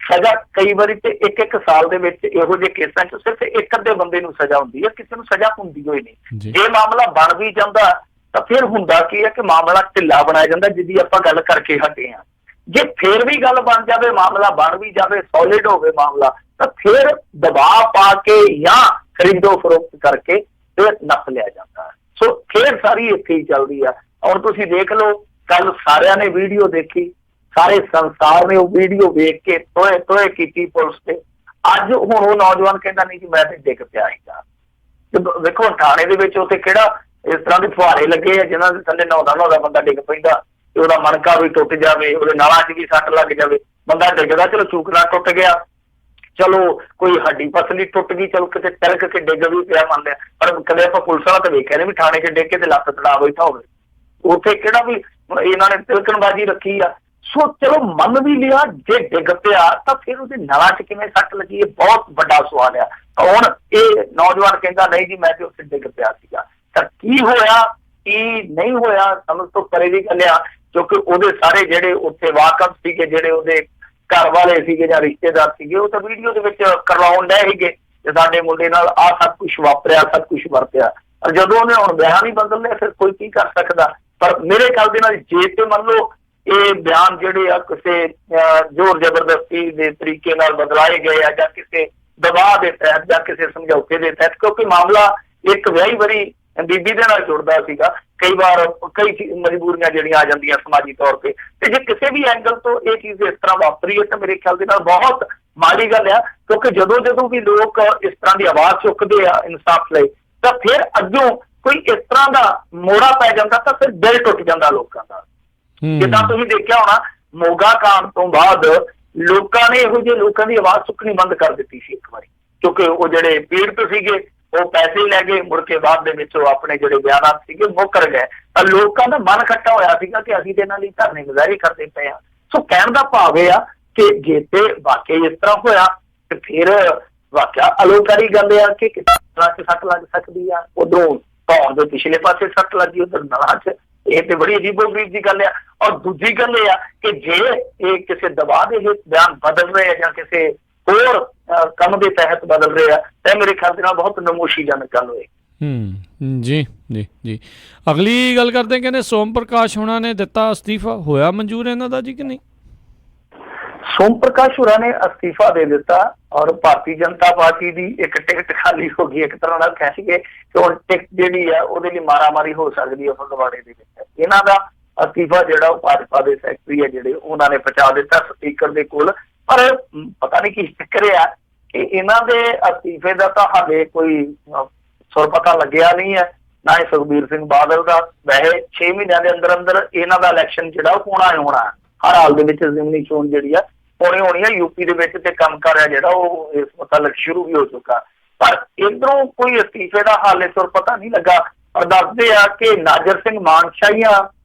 ਸਜ਼ਾ ਕਈ ਵਾਰੀ ਤੇ 1-1 ਸਾਲ ਦੇ ਵਿੱਚ ਇਹੋ ਜਿਹੇ ਕੇਸਾਂ 'ਚ ਸਿਰਫ ਇੱਕ ਅੱਧੇ ਬੰਦੇ ਨੂੰ ਸਜ਼ਾ ਹੁੰਦੀ ਹੈ, ਕਿਸੇ ਨੂੰ ਸਜ਼ਾ ਹੁੰਦੀ ਹੋਈ ਨਹੀਂ। ਜੇ ਮਾਮਲਾ ਬਣ ਵੀ ਜਾਂਦਾ ਤਾਂ ਫਿਰ ਹੁੰਦਾ ਕੀ ਹੈ ਕਿ ਮਾਮਲਾ ਢਿੱਲਾ ਬਣਾਇਆ ਜਾਂਦਾ, ਜਿਹਦੀ ਆਪਾਂ ਗੱਲ ਕਰਕੇ ਹਟੇ ਹਾਂ। ਜੇ ਫਿਰ ਵੀ ਗੱਲ ਬਣ ਜਾਵੇ, ਮਾਮਲਾ ਬਣ ਵੀ ਜਾਵੇ, ਸੋਲਿਡ ਹੋਵੇ ਮਾਮਲਾ, ਤਾਂ ਫਿਰ ਦਬਾਅ ਪਾ ਕੇ ਜਾਂ ਖਰੀਦੋ ਫਰੋਖਤ ਕਰਕੇ ਫਿਰ ਨੱਪ ਲਿਆ ਜਾਂਦਾ। ਸੋ ਖੇਡ ਸਾਰੀ ਇੱਥੇ ਹੀ ਚੱਲਦੀ ਆ। ਹੁਣ ਤੁਸੀਂ ਦੇਖ ਲਓ, ਕੱਲ ਸਾਰਿਆਂ ਨੇ ਵੀਡੀਓ ਦੇਖੀ, ਸਾਰੇ ਸੰਸਾਰ ਨੇ ਉਹ ਵੀਡੀਓ ਵੇਖ ਕੇ ਤੋਏ ਤੋਏ ਕੀਤੀ ਪੁਲਿਸ ਤੇ। ਅੱਜ ਹੁਣ ਉਹ ਨੌਜਵਾਨ ਕਹਿੰਦਾ ਨਹੀਂ ਜੀ ਮੈਂ ਤੇ ਡਿੱਗ ਪਿਆ ਸੀਗਾ। ਵੇਖੋ ਥਾਣੇ ਦੇ ਵਿੱਚ ਉੱਥੇ ਕਿਹੜਾ ਇਸ ਤਰ੍ਹਾਂ ਦੇ ਫੁਹਾਰੇ ਲੱਗੇ ਆ ਜਿਨ੍ਹਾਂ ਦੇ ਥੱਲੇ ਨਹਾਉਂਦਾ ਬੰਦਾ ਡਿੱਗ ਪੈਂਦਾ ਤੇ ਉਹਦਾ ਮਣਕਾ ਵੀ ਟੁੱਟ ਜਾਵੇ, ਉਹਦੇ ਨਾਲਾਂ 'ਚ ਵੀ ਸੱਟ ਲੱਗ ਜਾਵੇ, ਬੰਦਾ ਡਿੱਗਦਾ, ਚਲੋ ਚੂਕਣਾ ਟੁੱਟ ਗਿਆ, ਚਲੋ ਕੋਈ ਹੱਡੀ ਪਸਲੀ ਟੁੱਟ ਗਈ, ਚਲੋ ਕਿਤੇ ਤਿਲਕ ਕੇ ਡਿੱਗ ਵੀ ਪਿਆ ਮੰਨਦੇ ਆ। ਪਰ ਕਦੇ ਆਪਾਂ ਪੁਲਿਸ ਵਾਲਾ ਤਾਂ ਵੇਖਿਆ ਨਹੀਂ ਵੀ ਥਾਣੇ 'ਚ ਡਿੱਗ ਕੇ ਤੇ ਲੱਤ ਤੜਾ ਬੈਠਾ ਹੋਵੇ। ਉੱਥੇ ਕਿਹੜਾ ਵੀ ਇਹਨਾਂ ਨੇ ਤਿਲਕਣਬਾਜ਼ੀ ਰੱਖੀ ਆ। ਸੋ ਚਲੋ ਮੰਨ ਵੀ ਲਿਆ ਜੇ ਡਿੱਗ ਪਿਆ ਤਾਂ ਫਿਰ ਉਹਦੇ ਨਾਲਾਂ 'ਚ ਕਿਵੇਂ ਸੱਟ ਲੱਗੀ, ਇਹ ਬਹੁਤ ਵੱਡਾ ਸਵਾਲ ਆ। ਹੁਣ ਇਹ ਨੌਜਵਾਨ ਕਹਿੰਦਾ ਨਹੀਂ ਜੀ ਮੈਂ ਤੇ ਉੱਥੇ ਡਿੱਗ ਪਿਆ ਸੀਗਾ। ਤਾਂ ਕੀ ਹੋਇਆ ਕੀ ਨਹੀਂ ਹੋਇਆ ਸਮਝ ਤੋਂ ਪਰੇ ਦੀ ਗੱਲ ਆ, ਕਿਉਂਕਿ ਉਹਦੇ ਸਾਰੇ ਜਿਹੜੇ ਉੱਥੇ ਵਾਕਫ ਸੀਗੇ, ਜਿਹੜੇ ਉਹਦੇ ਘਰ ਵਾਲੇ ਸੀਗੇ ਜਾਂ ਰਿਸ਼ਤੇਦਾਰ ਸੀਗੇ, ਉਹ ਤਾਂ ਵੀਡੀਓ ਦੇ ਵਿੱਚ ਕਰਵਾਉਣ ਡਏ ਸੀਗੇ ਕਿ ਸਾਡੇ ਮੁੰਡੇ ਨਾਲ ਆਹ ਸਭ ਕੁਛ ਵਾਪਰਿਆ, ਸਭ ਕੁਛ ਵਰਤਿਆ। ਪਰ ਜਦੋਂ ਉਹਨੇ ਹੁਣ ਬਿਆਨ ਹੀ ਬਦਲ ਲਿਆ ਫਿਰ ਕੋਈ ਕੀ ਕਰ ਸਕਦਾ। ਪਰ ਮੇਰੇ ਖਿਆਲ ਦੇ ਨਾਲ ਜੇ ਤੇ ਮੰਨ ਲਓ ਇਹ ਬਿਆਨ ਜਿਹੜੇ ਆ ਕਿਸੇ ਜ਼ੋਰ ਜ਼ਬਰਦਸਤੀ ਦੇ ਤਰੀਕੇ ਨਾਲ ਬਦਲਾਏ ਗਏ ਆ ਜਾਂ ਕਿਸੇ ਦਬਾਅ ਦੇ ਤਹਿਤ ਜਾਂ ਕਿਸੇ ਸਮਝੌਤੇ ਦੇ ਤਹਿਤ, ਕਿਉਂਕਿ ਮਾਮਲਾ ਇੱਕ ਵਿਆਹੀ ਵਰੀ ਬੀਬੀ ਦੇ ਨਾਲ ਜੁੜਦਾ ਸੀਗਾ, ਕਈ ਵਾਰ ਕਈ ਮਜਬੂਰੀਆਂ ਜਿਹੜੀਆਂ ਆ ਜਾਂਦੀਆਂ ਸਮਾਜੀ ਤੌਰ ਤੇ ਜੇ ਕਿਸੇ ਵੀ ਐਂਗਲ ਤੋਂ ਇਹ ਚੀਜ਼ ਇਸ ਤਰ੍ਹਾਂ ਵਾਪਰੀ ਹੈ ਤਾਂ ਮੇਰੇ ਖਿਆਲ ਦੇ ਨਾਲ ਬਹੁਤ ਮਾੜੀ ਗੱਲ ਆ। ਕਿਉਂਕਿ ਜਦੋਂ ਵੀ ਲੋਕ ਇਸ ਤਰ੍ਹਾਂ ਦੀ ਆਵਾਜ਼ ਚੁੱਕਦੇ ਆ ਇਨਸਾਫ ਲਈ ਤਾਂ ਫਿਰ ਅੱਗੋਂ ਕੋਈ ਇਸ ਤਰ੍ਹਾਂ ਦਾ ਮੋੜਾ ਪੈ ਜਾਂਦਾ ਤਾਂ ਫਿਰ ਦਿਲ ਟੁੱਟ ਜਾਂਦਾ ਲੋਕਾਂ ਦਾ। ਜਿੱਦਾਂ ਤੁਸੀਂ ਦੇਖਿਆ ਹੋਣਾ ਮੋਗਾ ਕਾਂਡ ਤੋਂ ਬਾਅਦ ਲੋਕਾਂ ਨੇ ਇਹੋ ਜਿਹੇ ਲੋਕਾਂ ਦੀ ਆਵਾਜ਼ ਚੁੱਕਣੀ ਬੰਦ ਕਰ ਦਿੱਤੀ ਸੀ ਇੱਕ ਵਾਰੀ, ਕਿਉਂਕਿ ਉਹ ਜਿਹੜੇ ਪੀੜਤ ਸੀਗੇ ਉਹ ਪੈਸੇ ਲੈ ਗਏ, ਮੁੜ ਕੇ ਬਾਅਦ ਦੇ ਵਿੱਚ ਉਹ ਆਪਣੇ ਜਿਹੜੇ ਬਿਆਨਾਤ ਸੀਗੇ ਮੁੱਕਰ ਗਏ। ਤਾਂ ਲੋਕਾਂ ਦਾ ਮਨ ਇਕੱਠਾ ਹੋਇਆ ਸੀਗਾ ਕਿ ਅਸੀਂ ਤੇ ਇਹਨਾਂ ਲਈ ਧਰਨੇ ਮੁਜ਼ਾਹਰੇ ਕਰਦੇ ਪਏ ਹਾਂ। ਸੋ ਕਹਿਣ ਦਾ ਭਾਵ ਇਹ ਆ ਕਿ ਜੇ ਤੇ ਵਾਕਈ ਇਸ ਤਰ੍ਹਾਂ ਹੋਇਆ ਤੇ ਫਿਰ ਵਾਕਿਆ ਅਲੋਕਾਰੀ ਗੱਲ ਆ ਕਿ ਕਿਸ ਤਰ੍ਹਾਂ ਚ ਸੱਟ ਲੱਗ ਸਕਦੀ ਆ। ਉਧਰੋਂ ਧੌਣ ਦੇ ਪਿਛਲੇ ਪਾਸੇ ਸੱਟ ਲੱਗੀ, ਉਧਰ ਨਲਾਂ 'ਚ, ਇਹ ਤੇ ਬੜੀ ਅਜੀਬੋ-ਗਰੀਬ ਦੀ ਗੱਲ ਆ। ਔਰ ਦੂਜੀ ਗੱਲ ਇਹ ਆ ਕਿ ਜੇ ਇਹ ਕਿਸੇ ਦਬਾਅ ਦੇ ਬਿਆਨ ਬਦਲ ਰਹੇ ਆ ਜਾਂ ਕਿਸੇ ਹੋਰ ਕੰਮ ਦੇ ਤਹਿਤ ਬਦਲ ਰਹੇ ਆ ਤਾਂ ਮੇਰੇ ਖਿਆਲ ਦੇ ਨਾਲ ਬਹੁਤ ਨਮੋਸ਼ੀਜਨਕ ਗੱਲ ਹੋਏਗੀ। ਜੀ ਜੀ ਜੀ। ਅਗਲੀ ਗੱਲ ਕਰਦੇ ਕਹਿੰਦੇ ਸੋਮ ਪ੍ਰਕਾਸ਼ ਹੋਣਾ ਨੇ ਦਿੱਤਾ ਅਸਤੀਫਾ, ਹੋਇਆ ਮਨਜ਼ੂਰ ਇਹਨਾਂ ਦਾ ਜੀ ਕਿ ਨਹੀਂ? ਸੋਮ ਪ੍ਰਕਾਸ਼ ਹੋਰਾਂ ਨੇ ਅਸਤੀਫਾ ਦੇ ਦਿੱਤਾ ਔਰ ਭਾਰਤੀ ਜਨਤਾ ਪਾਰਟੀ ਦੀ ਇੱਕ ਟਿਕਟ ਖਾਲੀ ਹੋ ਗਈ। ਇੱਕ ਤਰ੍ਹਾਂ ਨਾਲ ਕਹਿ ਸਕੀਏ ਕਿ ਹੁਣ ਟਿਕਟ ਜਿਹੜੀ ਆ ਉਹਦੇ ਲਈ ਮਾਰਾਮਾਰੀ ਹੋ ਸਕਦੀ ਹੈ ਫਗਵਾੜੇ ਦੇ ਵਿੱਚ। ਇਹਨਾਂ ਦਾ ਅਸਤੀਫਾ ਜਿਹੜਾ ਉਹ ਭਾਜਪਾ ਦੇ ਸੈਕਟਰੀ ਹੈ ਜਿਹੜੇ ਉਹਨਾਂ ਨੇ ਪਹੁੰਚਾ ਦਿੱਤਾ ਸਪੀਕਰ ਦੇ ਕੋਲ। ਪਰ ਪਤਾ ਨਹੀਂ ਕੀ ਚੱਕਰ ਆ ਕਿ ਇਹਨਾਂ ਦੇ ਅਸਤੀਫੇ ਦਾ ਤਾਂ ਹਾਲੇ ਕੋਈ ਸੁਰ ਪਤਾ ਲੱਗਿਆ ਨਹੀਂ ਹੈ, ਨਾ ਹੀ ਸੁਖਬੀਰ ਸਿੰਘ ਬਾਦਲ ਦਾ। ਵੈਸੇ 6 ਮਹੀਨਿਆਂ ਦੇ ਅੰਦਰ ਅੰਦਰ ਇਹਨਾਂ ਦਾ ਇਲੈਕਸ਼ਨ ਜਿਹੜਾ ਉਹ ਹੋਣਾ ਹਰ ਹਾਲ ਦੇ ਵਿੱਚ। ਜ਼ਿਮਨੀ ਚੋਣ ਜਿਹੜੀ ਆ ਹੋਣੀ ਹੈ ਯੂਪੀ ਦੇ ਵਿੱਚ, ਤੇ ਕੰਮ ਕਰ ਰਿਹਾ ਜਿਹੜਾ ਉਹ ਇਸ ਮੁਤਲਕ ਸ਼ੁਰੂ ਵੀ ਹੋ ਚੁੱਕਾ। ਪਰ ਇਧਰੋਂ ਕੋਈ ਅਸਤੀਫੇ ਦਾ ਹਾਲੇ ਸੁਰ ਪਤਾ ਨਹੀਂ ਲੱਗਾ। ਔਰ ਦੱਸਦੇ ਆ ਕਿ ਨਾਜਰ ਸਿੰਘ ਮਾਨਸ਼ਾਹੀਆਂ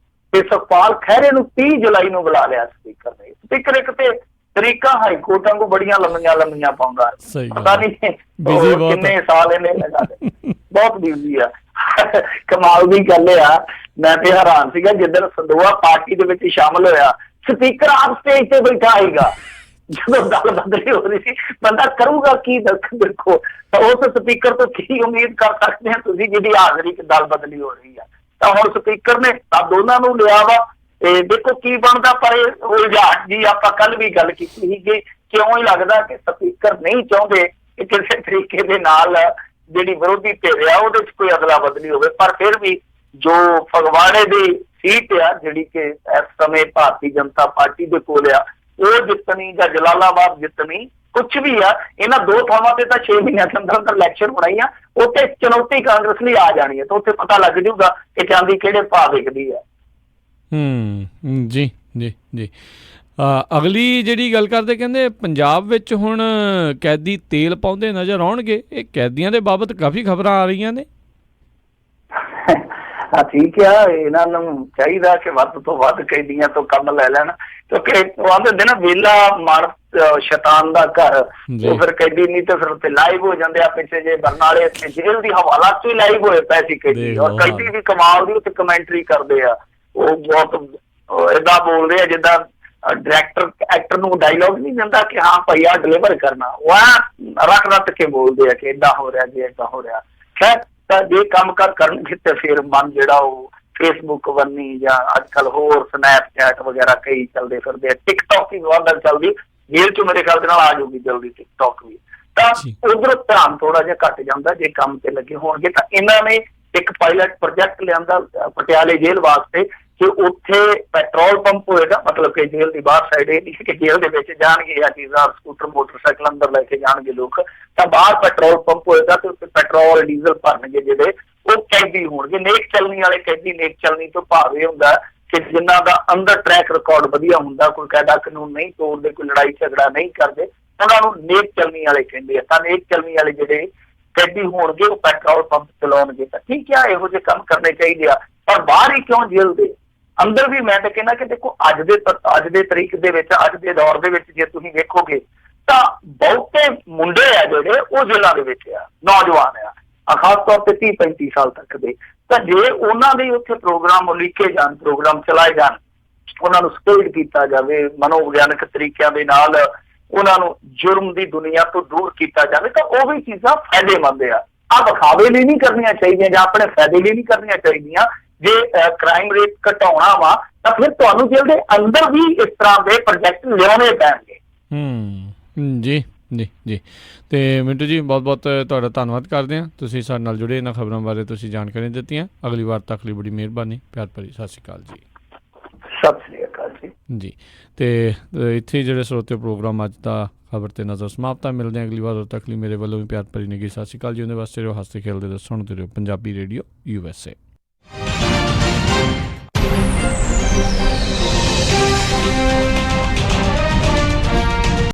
ਤੇ ਸੁਖਪਾਲ ਖਹਿਰੇ ਨੂੰ 30 ਜੁਲਾਈ ਨੂੰ ਬੁਲਾ ਲਿਆ ਸਪੀਕਰ ਨੇ। ਸਪੀਕਰ ਇੱਕ ਤੇ ਤਰੀਕਾ ਹਾਈ ਕੋਰਟਾਂ ਨੂੰ ਬੜੀਆਂ ਲੰਮੀਆਂ ਪਾਉਂਦਾ, ਪਤਾ ਨਹੀਂ ਕਿੰਨੇ ਸਾਲ ਇਹਨੇ ਲਗਾ ਦੇ। ਬਹੁਤ ਬਿਜ਼ੀ ਆ। ਕਮਾਲ ਦੀ ਗੱਲ ਆ, ਮੈਂ ਤੇ ਹੈਰਾਨ ਸੀਗਾ ਜਿੱਦਣ ਸੰਦੋਆ ਪਾਰਟੀ ਦੇ ਵਿੱਚ ਸ਼ਾਮਲ ਹੋਇਆ, ਸਪੀਕਰ ਆਪ ਸਟੇਜ ਤੇ ਬੈਠਾ ਆਏਗਾ। ਜਦੋਂ ਗੱਲ ਬਦਲੀ ਹੋ ਰਹੀ ਸੀ, ਬੰਦਾ ਕਰੂਗਾ ਕੀ? ਦੇਖੋ ਉਸ ਸਪੀਕਰ ਤੋਂ ਕੀ ਉਮੀਦ ਕਰ ਸਕਦੇ ਆ ਤੁਸੀਂ ਜਿਹਦੀ ਹਾਜ਼ਰੀ ਚ ਗੱਲ ਬਦਲੀ ਹੋ ਰਹੀ ਆ। ਤਾਂ ਹੁਣ ਸਪੀਕਰ ਨੇ ਤਾਂ ਦੋਨਾਂ ਨੂੰ ਲਿਆ ਵਾ, ਤੇ ਦੇਖੋ ਕੀ ਬਣਦਾ। ਪਰ ਉਲਝਾਟ ਜੀ ਆਪਾਂ ਕੱਲ ਵੀ ਗੱਲ ਕੀਤੀ ਸੀ ਕਿ ਕਿਉਂ ਹੀ ਲੱਗਦਾ ਕਿ ਸਪੀਕਰ ਨਹੀਂ ਚਾਹੁੰਦੇ ਕਿ ਕਿਸੇ ਤਰੀਕੇ ਦੇ ਨਾਲ ਜਿਹੜੀ ਵਿਰੋਧੀ ਧਿਰ ਆ ਉਹਦੇ ਚ ਕੋਈ ਅਦਲਾ ਬਦਲੀ ਹੋਵੇ। ਪਰ ਫਿਰ ਵੀ ਜੋ ਫਗਵਾੜੇ ਦੀ ਸੀਟ ਆ ਜਿਹੜੀ ਕਿ ਇਸ ਸਮੇਂ ਭਾਰਤੀ ਜਨਤਾ ਪਾਰਟੀ ਦੇ ਕੋਲ ਆ, ਉਹ ਜਿੱਤਣੀ ਜਾਂ ਜਲਾਲਾਬਾਦ ਜਿੱਤਣੀ ਕੁਛ ਵੀ ਆ, ਇਹਨਾਂ ਦੋ ਥਾਵਾਂ ਤੇ ਤਾਂ 6 ਮਹੀਨਿਆਂ ਦੇ ਅੰਦਰ ਅੰਦਰ ਇਲੈਕਸ਼ਨ ਹੋਣਾ ਹੀ ਆ। ਉੱਥੇ ਚੁਣੌਤੀ ਕਾਂਗਰਸ ਲਈ ਆ ਜਾਣੀ ਹੈ, ਤਾਂ ਉੱਥੇ ਪਤਾ ਲੱਗ ਜਾਊਗਾ ਕਿ ਚਾਂਦੀ ਕਿਹੜੇ ਭਾਅ ਵਿਕਦੀ ਆ। ਜੀ ਜੀ ਜੀ। ਅਗਲੀ ਜਿਹੜੀ ਗੱਲ ਕਰਦੇ ਕਹਿੰਦੇ ਪੰਜਾਬ ਵਿੱਚ ਹੁਣ ਕੈਦੀ ਤੇਲ ਪਾਉਂਦੇ ਨਜ਼ਰ ਆਉਣਗੇ। ਇਹ ਕੈਦੀਆਂ ਦੇ ਬਾਬਤ ਕਾਫੀ ਖਬਰਾਂ ਆ ਰਹੀਆਂ ਨੇ। ਠੀਕ ਆ, ਇਹਨਾਂ ਨੂੰ ਚਾਹੀਦਾ ਕਿ ਵੱਧ ਤੋਂ ਵੱਧ ਕੈਦੀਆਂ ਤੋਂ ਕੰਮ ਲੈ ਲੈਣ, ਕਿਉਂਕਿ ਉਹ ਆਂਦੇ ਨਾ ਵੇਲਾ ਮਨ ਸ਼ੈਤਾਨ ਦਾ ਘਰ। ਉਹ ਫਿਰ ਕੈਦੀ ਨਹੀਂ ਤੇ ਫਿਰ ਉੱਥੇ ਲਾਈਵ ਹੋ ਜਾਂਦੇ ਆ। ਪਿੱਛੇ ਜੇ ਬਰਨਾਲੇ ਜੇਲ੍ਹ ਦੀ ਹਵਾਲਾਤ ਤੋਂ ਹੀ ਲਾਈਵ ਹੋਏ ਪਏ ਸੀ ਕੈਦੀ, ਔਰ ਕੈਦੀ ਵੀ ਕਮਾਲ ਦੀ ਉੱਥੇ ਕਮੈਂਟਰੀ ਕਰਦੇ ਆ। ਉਹ ਬਹੁਤ ਏਦਾਂ ਬੋਲਦੇ ਆ ਜਿੱਦਾਂ ਡਾਇਰੈਕਟਰ ਐਕਟਰ ਨੂੰ ਡਾਇਲੋਗ ਨਹੀਂ ਦਿੰਦਾ ਕਿ ਹਾਂ ਭਾਈ ਆ ਡਿਲੀਵਰ ਕਰਨਾ, ਉਹ ਰੱਖ ਕੇ ਬੋਲਦੇ ਆ ਕਿ ਏਦਾਂ ਹੋ ਰਿਹਾ ਜੀ, ਏਦਾਂ ਹੋ ਰਿਹਾ। ਖੈਰ, ਤਾਂ ਜੇ ਕੰਮ ਕਰਨਗੇ ਤੇ ਫਿਰ ਮਨ ਜਿਹੜਾ ਉਹ ਫੇਸਬੁੱਕ ਵਰਨੀ ਜਾਂ ਅੱਜ ਕੱਲ ਹੋਰ ਸਨੈਪਚੈਟ ਵਗੈਰਾ ਕਈ ਚੱਲਦੇ ਫਿਰਦੇ ਆ। ਟਿਕਟੌਕ ਵੀ ਬਹੁਤ ਚੱਲਦੀ, ਜੇਲ੍ਹ ਚ ਮੇਰੇ ਖਿਆਲ ਦੇ ਨਾਲ ਆ ਜਾਊਗੀ ਜਲਦੀ ਟਿਕਟੌਕ ਵੀ। ਤਾਂ ਉਧਰ ਧਿਆਨ ਥੋੜਾ ਜਿਹਾ ਘੱਟ ਜਾਂਦਾ ਜੇ ਕੰਮ ਤੇ ਲੱਗੇ ਹੋਣਗੇ। ਤਾਂ ਇਹਨਾਂ ਨੇ ਇੱਕ ਪਾਇਲਟ ਪ੍ਰੋਜੈਕਟ ਲਿਆਂਦਾ ਪਟਿਆਲੇ ਜੇਲ੍ਹ ਵਾਸਤੇ ਕਿ ਉੱਥੇ ਪੈਟਰੋਲ ਪੰਪ ਹੋਏਗਾ, ਮਤਲਬ ਕਿ ਜੇਲ੍ਹ ਦੀ ਬਾਹਰ ਸਾਈਡ ਇਹ ਨਹੀਂ ਕਿ ਜੇਲ੍ਹ ਦੇ ਵਿੱਚ ਜਾਣਗੇ ਜਾਂ ਚੀਜ਼ਾਂ ਸਕੂਟਰ ਮੋਟਰਸਾਈਕਲ ਅੰਦਰ ਲੈ ਕੇ ਜਾਣਗੇ ਲੋਕ, ਤਾਂ ਬਾਹਰ ਪੈਟਰੋਲ ਪੰਪ ਹੋਏਗਾ ਤੇ ਉੱਥੇ ਪੈਟਰੋਲ ਡੀਜ਼ਲ ਭਰਨਗੇ ਜਿਹੜੇ ਉਹ ਕੈਦੀ ਹੋਣਗੇ। ਨੇਕ ਚਲਨੀ ਵਾਲੇ ਕੈਦੀ। ਨੇਕ ਚਲਨੀ ਤੋਂ ਭਾਵ ਇਹ ਹੁੰਦਾ ਕਿ ਜਿਨ੍ਹਾਂ ਦਾ ਅੰਦਰ ਟਰੈਕ ਰਿਕਾਰਡ ਵਧੀਆ ਹੁੰਦਾ, ਕੋਈ ਕਾਇਦਾ ਕਾਨੂੰਨ ਨਹੀਂ ਤੋੜਦੇ, ਕੋਈ ਲੜਾਈ ਝਗੜਾ ਨਹੀਂ ਕਰਦੇ, ਉਹਨਾਂ ਨੂੰ ਨੇਕ ਚਲਨੀ ਵਾਲੇ ਕਹਿੰਦੇ ਆ। ਤਾਂ ਨੇਕ ਚਲਨੀ ਵਾਲੇ ਜਿਹੜੇ ਕੈਦੀ ਹੋਣਗੇ ਉਹ ਪੈਟਰੋਲ ਪੰਪ ਚਲਾਉਣਗੇ। ਤਾਂ ਠੀਕ ਆ, ਇਹੋ ਜਿਹੇ ਕੰਮ ਕਰਨੇ ਚਾਹੀਦੇ ਆ। ਪਰ ਬਾਹਰ ਹੀ ਕਿਉਂ ਜੇਲ੍ਹ ਦੇ ਅੰਦਰ ਵੀ? ਮੈਂ ਤਾਂ ਕਹਿੰਦਾ ਕਿ ਦੇਖੋ ਅੱਜ ਦੇ ਤਰੀਕ ਦੇ ਵਿੱਚ, ਅੱਜ ਦੇ ਦੌਰ ਦੇ ਵਿੱਚ ਜੇ ਤੁਸੀਂ ਵੇਖੋਗੇ ਤਾਂ ਬਹੁਤੇ ਮੁੰਡੇ ਆ ਜਿਹੜੇ ਉਹ ਜੇਲ੍ਹਾਂ ਦੇ ਵਿੱਚ ਆ, ਨੌਜਵਾਨ ਆ, ਖਾਸ ਤੌਰ ਤੇ 30-35 ਸਾਲ ਤੱਕ ਦੇ। ਤਾਂ ਜੇ ਉਹਨਾਂ ਦੇ ਉੱਥੇ ਪ੍ਰੋਗਰਾਮ ਉਲੀਕੇ ਜਾਣ, ਪ੍ਰੋਗਰਾਮ ਚਲਾਏ ਜਾਣ, ਉਹਨਾਂ ਨੂੰ ਸਪੋਇਲ ਕੀਤਾ ਜਾਵੇ, ਮਨੋਵਿਗਿਆਨਕ ਤਰੀਕਿਆਂ ਦੇ ਨਾਲ ਉਹਨਾਂ ਨੂੰ ਜੁਰਮ ਦੀ ਦੁਨੀਆ ਤੋਂ ਦੂਰ ਕੀਤਾ ਜਾਵੇ, ਤਾਂ ਉਹ ਵੀ ਚੀਜ਼ਾਂ ਫਾਇਦੇਮੰਦ ਆ। ਆਹ ਵਿਖਾਵੇ ਲਈ ਨਹੀਂ ਕਰਨੀਆਂ ਚਾਹੀਦੀਆਂ ਜਾਂ ਆਪਣੇ ਫਾਇਦੇ ਲਈ ਨਹੀਂ ਕਰਨੀਆਂ ਚਾਹੀਦੀਆਂ। ਜੇ ਕ੍ਰਾਈਮ ਰੇਟ ਘਟਾਉਣਾ ਵਾ ਤਾਂ ਫਿਰ ਤੁਹਾਨੂੰ ਜੇਲ੍ਹ ਦੇ ਅੰਦਰ ਵੀ ਇਸ ਤਰ੍ਹਾਂ ਦੇ ਪ੍ਰੋਜੈਕਟ ਲਿਆਉਣੇ ਪੈਣਗੇ। ਜੀ ਜੀ ਜੀ। ਤੇ ਮਿੰਟੂ ਜੀ ਬਹੁਤ ਬਹੁਤ ਤੁਹਾਡਾ ਧੰਨਵਾਦ ਕਰਦੇ ਹਾਂ, ਤੁਸੀਂ ਸਾਡੇ ਨਾਲ ਜੁੜੇ, ਇਹਨਾਂ ਖਬਰਾਂ ਬਾਰੇ ਤੁਸੀਂ ਜਾਣਕਾਰੀ ਦਿੱਤੀਆਂ। ਅਗਲੀ ਵਾਰ ਤੱਕ ਲਈ ਬੜੀ ਮਿਹਰਬਾਨੀ। ਪਿਆਰ ਭਰੀ ਸਤਿ ਸ਼੍ਰੀ ਅਕਾਲ ਜੀ। ਸਤਿ ਸ਼੍ਰੀ ਅਕਾਲ ਜੀ। ਜੀ। ਤੇ ਇੱਥੇ ਜਿਹੜੇ ਸਰੋਤੇ ਪ੍ਰੋਗਰਾਮ ਅੱਜ ਦਾ ਖਬਰ ਤੇ ਨਜ਼ਰ ਸਮਾਪਤ ਆ। ਮਿਲਦੇ ਹਾਂ ਅਗਲੀ ਵਾਰ, ਉਦੋਂ ਤੱਕ ਲਈ ਮੇਰੇ ਵੱਲੋਂ ਵੀ ਪਿਆਰ ਭਰੀ ਨਿੱਘੀ ਸਤਿ ਸ਼੍ਰੀ ਅਕਾਲ ਜੀ। ਉਹਦੇ ਵਾਸਤੇ ਰਹੋ, ਹੱਸਦੇ ਖੇਡਦੇ ਰਹੋ, ਸੁਣਦੇ ਰਹੋ ਪੰਜਾਬੀ ਰੇਡੀਓ USA।